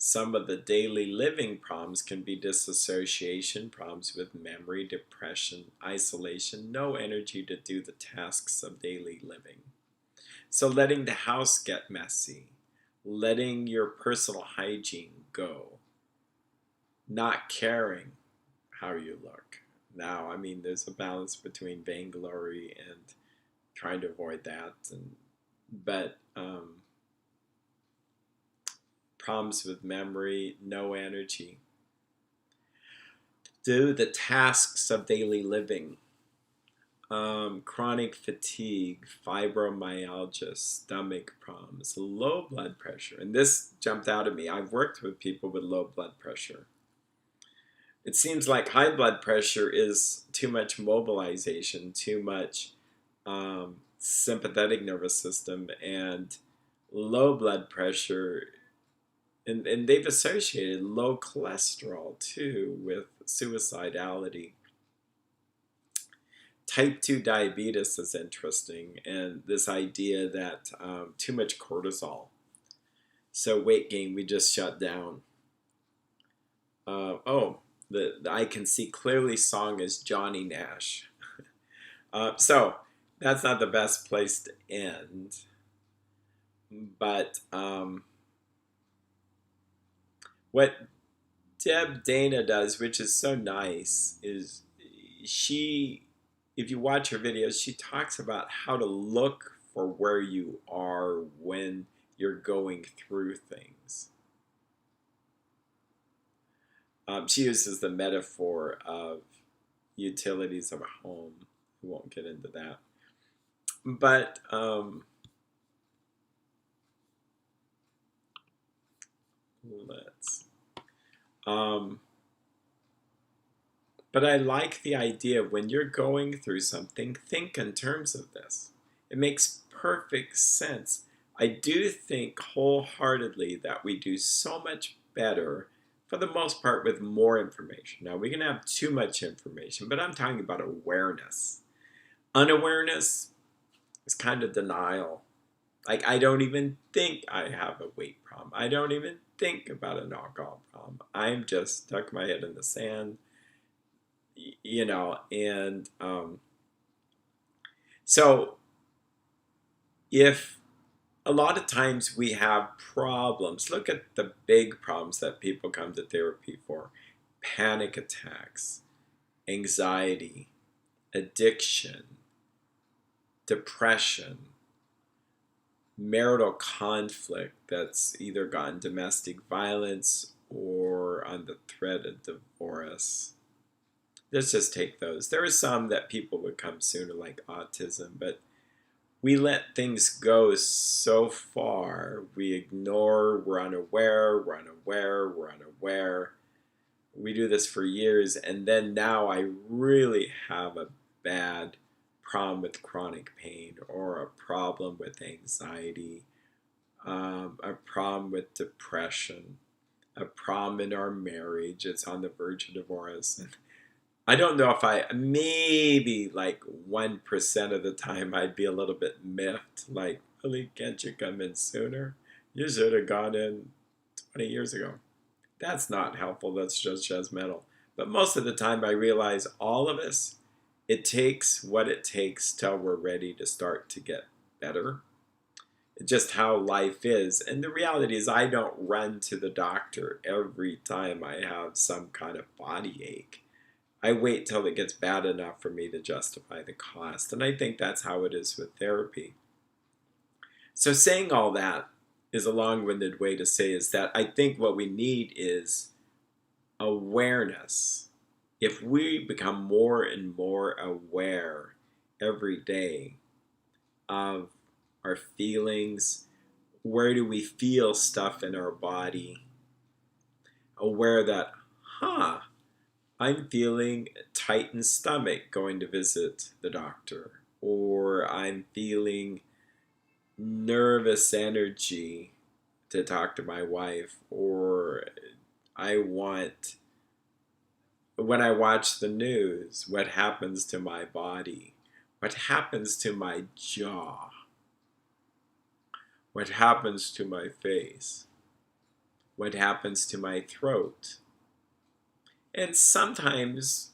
Some of the daily living problems can be disassociation, problems with memory, depression, isolation, no energy to do the tasks of daily living. So letting the house get messy, letting your personal hygiene go, not caring how you look. Now, I mean, there's a balance between vainglory and trying to avoid that, but problems with memory, no energy. Do the tasks of daily living. Chronic fatigue, fibromyalgia, stomach problems, low blood pressure. And this jumped out at me. I've worked with people with low blood pressure. It seems like high blood pressure is too much mobilization, too much sympathetic nervous system, and low blood pressure, and they've associated low cholesterol too with suicidality. Type 2 diabetes is interesting, and this idea that too much cortisol. So weight gain, we just shut down. The I Can See Clearly song is Johnny Nash. So that's not the best place to end. But what Deb Dana does, which is so nice, is if you watch her videos, she talks about how to look for where you are when you're going through things. She uses the metaphor of utilities of a home. We won't get into that. But but I like the idea of when you're going through something, think in terms of this. It makes perfect sense. I do think wholeheartedly that we do so much better, for the most part, with more information. Now, we can have too much information, but I'm talking about awareness. Unawareness is kind of denial. Like, I don't even think I have a weight problem. I don't even think about an alcohol problem. I'm just stuck my head in the sand, you know, and so if a lot of times we have problems, look at the big problems that people come to therapy for: panic attacks, anxiety, addiction, depression, marital conflict that's either gotten domestic violence or on the threat of divorce. Let's just take those. There are some that people would come sooner, like autism, but we let things go so far. We ignore, we're unaware. We do this for years, and then now I really have a bad problem with chronic pain, or a problem with anxiety, a problem with depression, a problem in our marriage. It's on the verge of divorce. And I don't know if maybe like 1% of the time I'd be a little bit miffed, like, really, can't you come in sooner? You should have gone in 20 years ago. That's not helpful, that's just judgmental. But most of the time I realize all of us, it takes what it takes till we're ready to start to get better. Just how life is. And the reality is I don't run to the doctor every time I have some kind of body ache. I wait till it gets bad enough for me to justify the cost. And I think that's how it is with therapy. So saying all that is a long-winded way to say is that I think what we need is awareness. If we become more and more aware every day of our feelings, where do we feel stuff in our body, aware that, I'm feeling tightened stomach going to visit the doctor, or I'm feeling nervous energy to talk to my wife, or when I watch the news, what happens to my body? What happens to my jaw? What happens to my face? What happens to my throat? And sometimes,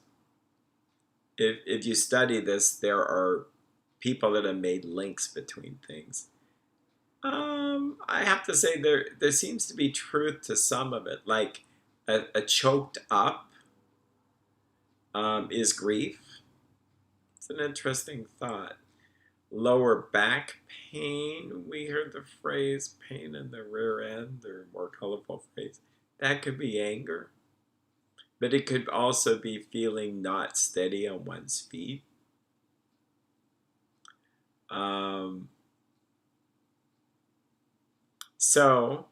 if you study this, there are people that have made links between things. I have to say there seems to be truth to some of it. Like a choked up is grief. It's an interesting thought. Lower back pain, we heard the phrase pain in the rear end, or more colorful phrase. That could be anger. But it could also be feeling not steady on one's feet. So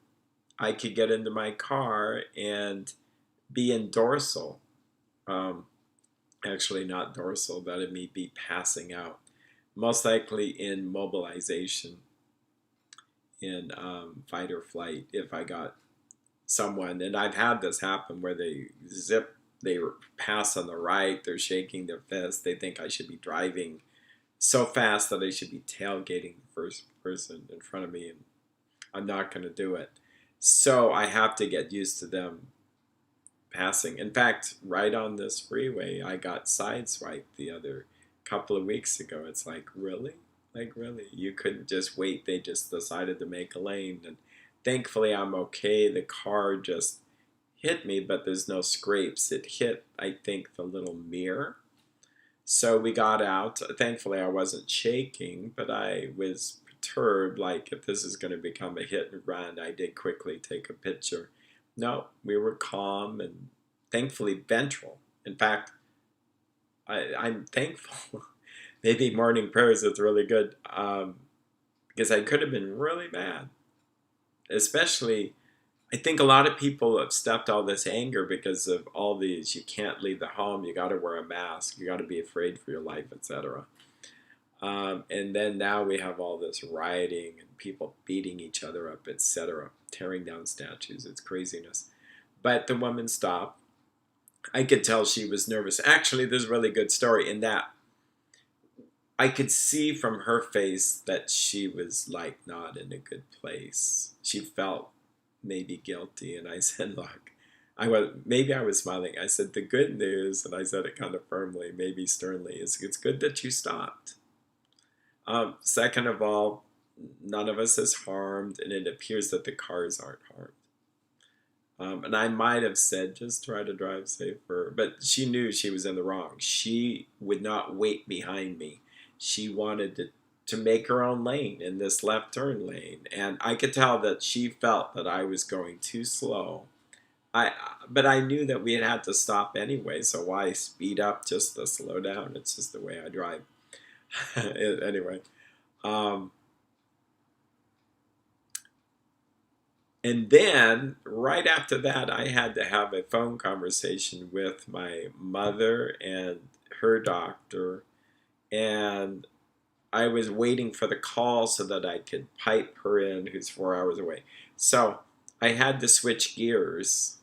I could get into my car and be in dorsal. Actually, not dorsal, that'd be passing out. Most likely in mobilization, in fight or flight, if I got someone, and I've had this happen where they pass on the right, they're shaking their fist, they think I should be driving so fast that I should be tailgating the first person in front of me, and I'm not going to do it. So I have to get used to them passing. In fact, right on this freeway, I got sideswiped the other couple of weeks ago. It's like, really? Like, really? You couldn't just wait. They just decided to make a lane. And thankfully, I'm okay. The car just hit me, but there's no scrapes. It hit, I think, the little mirror. So we got out. Thankfully, I wasn't shaking, but I was perturbed. Like, if this is going to become a hit and run, I did quickly take a picture. No, we were calm and thankfully ventral. In fact, I'm thankful. Maybe morning prayers is really good, because I could have been really mad. Especially, I think a lot of people have stuffed all this anger because of all these, you can't leave the home, you got to wear a mask, you got to be afraid for your life, etc. And then now we have all this rioting and people beating each other up, etc., tearing down statues. It's craziness. But the woman stopped. I could tell she was nervous. Actually, there's a really good story in that I could see from her face that she was like not in a good place. She felt maybe guilty, and I said, look, maybe I was smiling. I said, the good news, and I said it kind of firmly, maybe sternly, is it's good that you stopped. Second of all, none of us is harmed, and it appears that the cars aren't harmed. And I might have said, just try to drive safer, but she knew she was in the wrong. She would not wait behind me. She wanted to make her own lane in this left turn lane, and I could tell that she felt that I was going too slow. But I knew that we had to stop anyway, so why speed up just to slow down? It's just the way I drive. Anyway, and then right after that, I had to have a phone conversation with my mother and her doctor, and I was waiting for the call so that I could pipe her in, who's 4 hours away. So I had to switch gears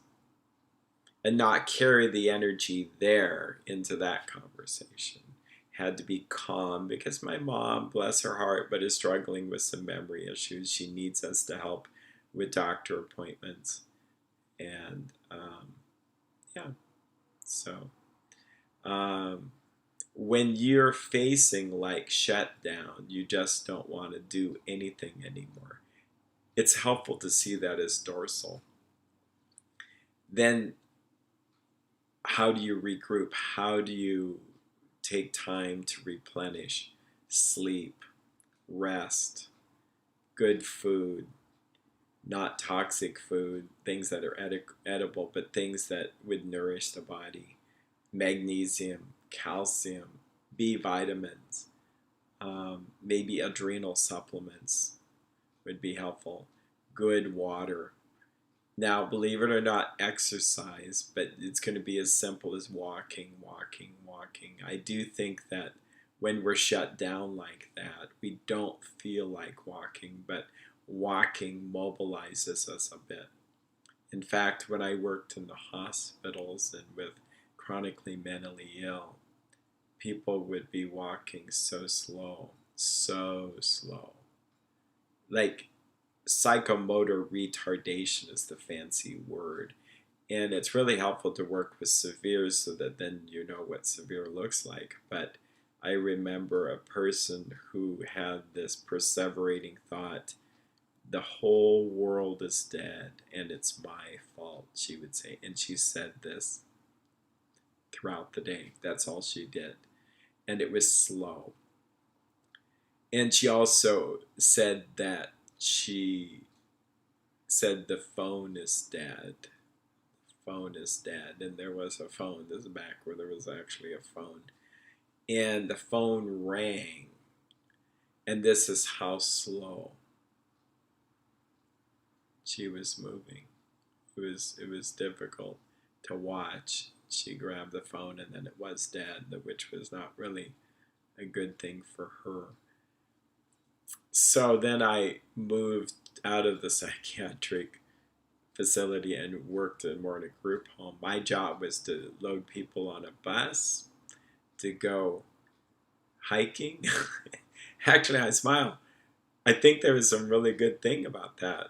and not carry the energy there into that conversation. Had to be calm because my mom, bless her heart, but is struggling with some memory issues. She needs us to help with doctor appointments. And yeah, so when you're facing like shutdown, you just don't want to do anything anymore. It's helpful to see that as dorsal. Then how do you regroup? How do you take time to replenish? Sleep, rest, good food, not toxic food, things that are edible, but things that would nourish the body. Magnesium, calcium, B vitamins, maybe adrenal supplements, would be helpful. Good water. Now, believe it or not, exercise, but it's going to be as simple as walking, walking, walking. I do think that when we're shut down like that, we don't feel like walking, but walking mobilizes us a bit. In fact, when I worked in the hospitals and with chronically mentally ill, people would be walking so slow, so slow. Like psychomotor retardation is the fancy word. And it's really helpful to work with severe so that then you know what severe looks like. But I remember a person who had this perseverating thought, the whole world is dead and it's my fault, she would say. And she said this throughout the day. That's all she did. And it was slow. And she also said that she said the phone is dead. The phone is dead. And there was a phone. This is back where there was actually a phone. And the phone rang. And this is how slow she was moving. It was difficult to watch. She grabbed the phone and then it was dead, which was not really a good thing for her. So then I moved out of the psychiatric facility and worked more in a group home. My job was to load people on a bus to go hiking. Actually, I smile. I think there was some really good thing about that.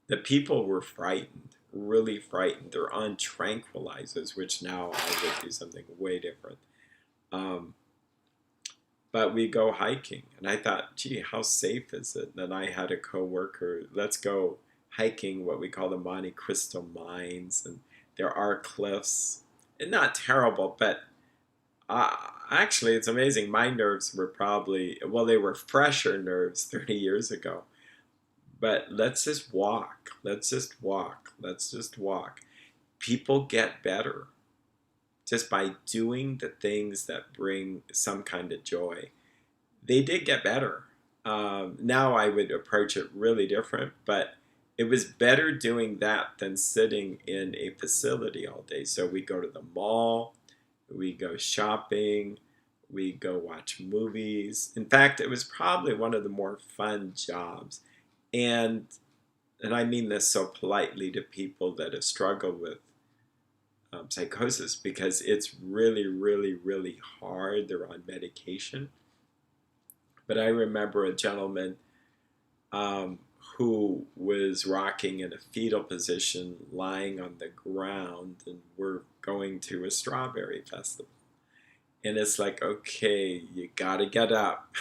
The people were frightened, really frightened. They're on tranquilizers, which now I would do something way different. But we go hiking, and I thought, gee, how safe is it? And then I had a coworker, let's go hiking what we call the Monte Cristo mines, and there are cliffs. And not terrible, but actually it's amazing. My nerves were probably, well, they were fresher nerves 30 years ago. But let's just walk. Let's just walk. Let's just walk. People get better just by doing the things that bring some kind of joy. They did get better. Now I would approach it really different, but it was better doing that than sitting in a facility all day. So we go to the mall, we go shopping, we go watch movies. In fact, it was probably one of the more fun jobs. And I mean this so politely to people that have struggled with psychosis, because it's really, really, really hard. They're on medication. But I remember a gentleman who was rocking in a fetal position, lying on the ground, and we're going to a strawberry festival. And it's like, okay, you gotta get up.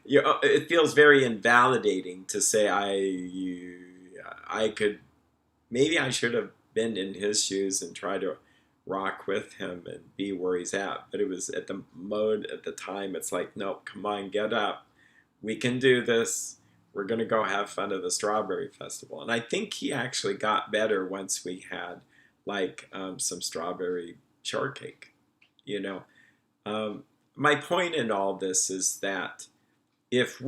It feels very invalidating to say I could, maybe I should have been in his shoes and try to rock with him and be where he's at. But it was at the time, it's like, nope, come on, get up. We can do this. We're going to go have fun at the Strawberry Festival. And I think he actually got better once we had like some strawberry shortcake, you know. My point in all this is that if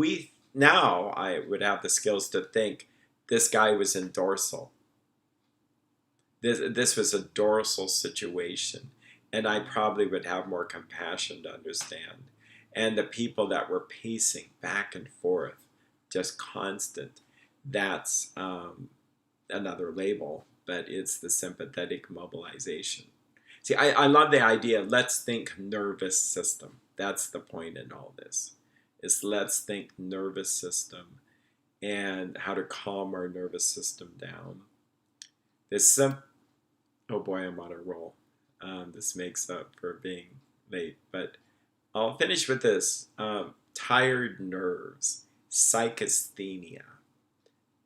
now I would have the skills to think this guy was in dorsal. This was a dorsal situation, and I probably would have more compassion to understand. And the people that were pacing back and forth, just constant, that's another label, but it's the sympathetic mobilization. See, I love the idea, let's think nervous system. That's the point in all this, is let's think nervous system and how to calm our nervous system down. Oh boy, I'm on a roll. This makes up for being late, but I'll finish with this. Tired nerves, psychasthenia.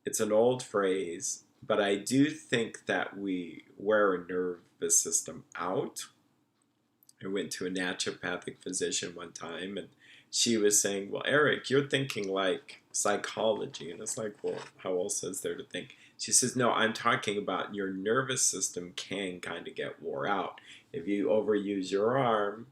It's an old phrase, but I do think that we wear a nervous system out. I went to a naturopathic physician one time, and she was saying, well, Eric, you're thinking like psychology. And it's like, well, how else is there to think? She says, no, I'm talking about your nervous system can kind of get wore out. If you overuse your arm,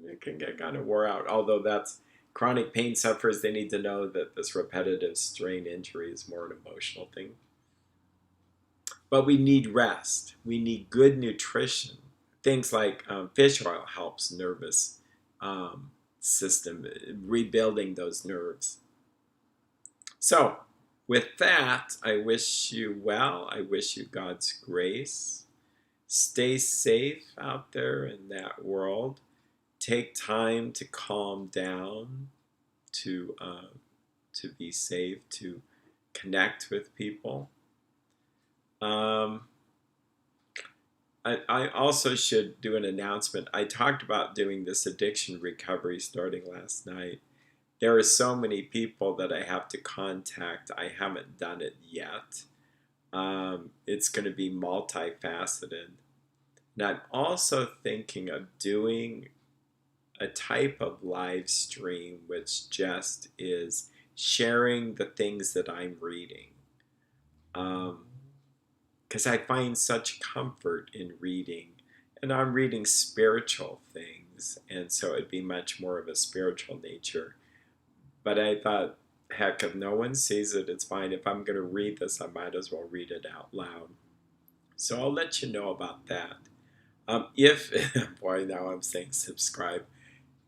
it can get kind of wore out. Although that's chronic pain sufferers, they need to know that this repetitive strain injury is more an emotional thing. But we need rest. We need good nutrition. Things like fish oil helps nervous system, rebuilding those nerves. So, with that, I wish you well. I wish you God's grace. Stay safe out there in that world. Take time to calm down, to be safe, to connect with people. I also should do an announcement. I talked about doing this addiction recovery starting last night. There are so many people that I have to contact. I haven't done it yet. It's going to be multifaceted. And I'm also thinking of doing a type of live stream which just is sharing the things that I'm reading. Because I find such comfort in reading. And I'm reading spiritual things, and so it'd be much more of a spiritual nature. But I thought, heck, if no one sees it, it's fine. If I'm going to read this, I might as well read it out loud. So I'll let you know about that. Boy, now I'm saying subscribe.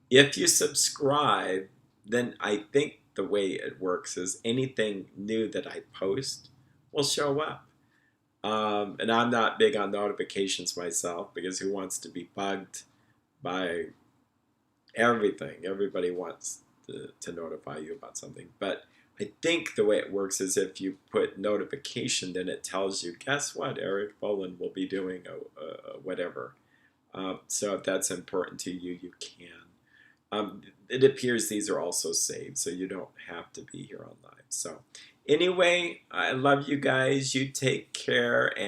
If you subscribe, then I think the way it works is anything new that I post will show up. And I'm not big on notifications myself, because who wants to be bugged by everything? Everybody wants to notify you about something. But I think the way it works is if you put notification, then it tells you, guess what, Eric Boland will be doing a whatever. So if that's important to you, you can. It appears these are also saved, so you don't have to be here on live. So anyway, I love you guys. You take care.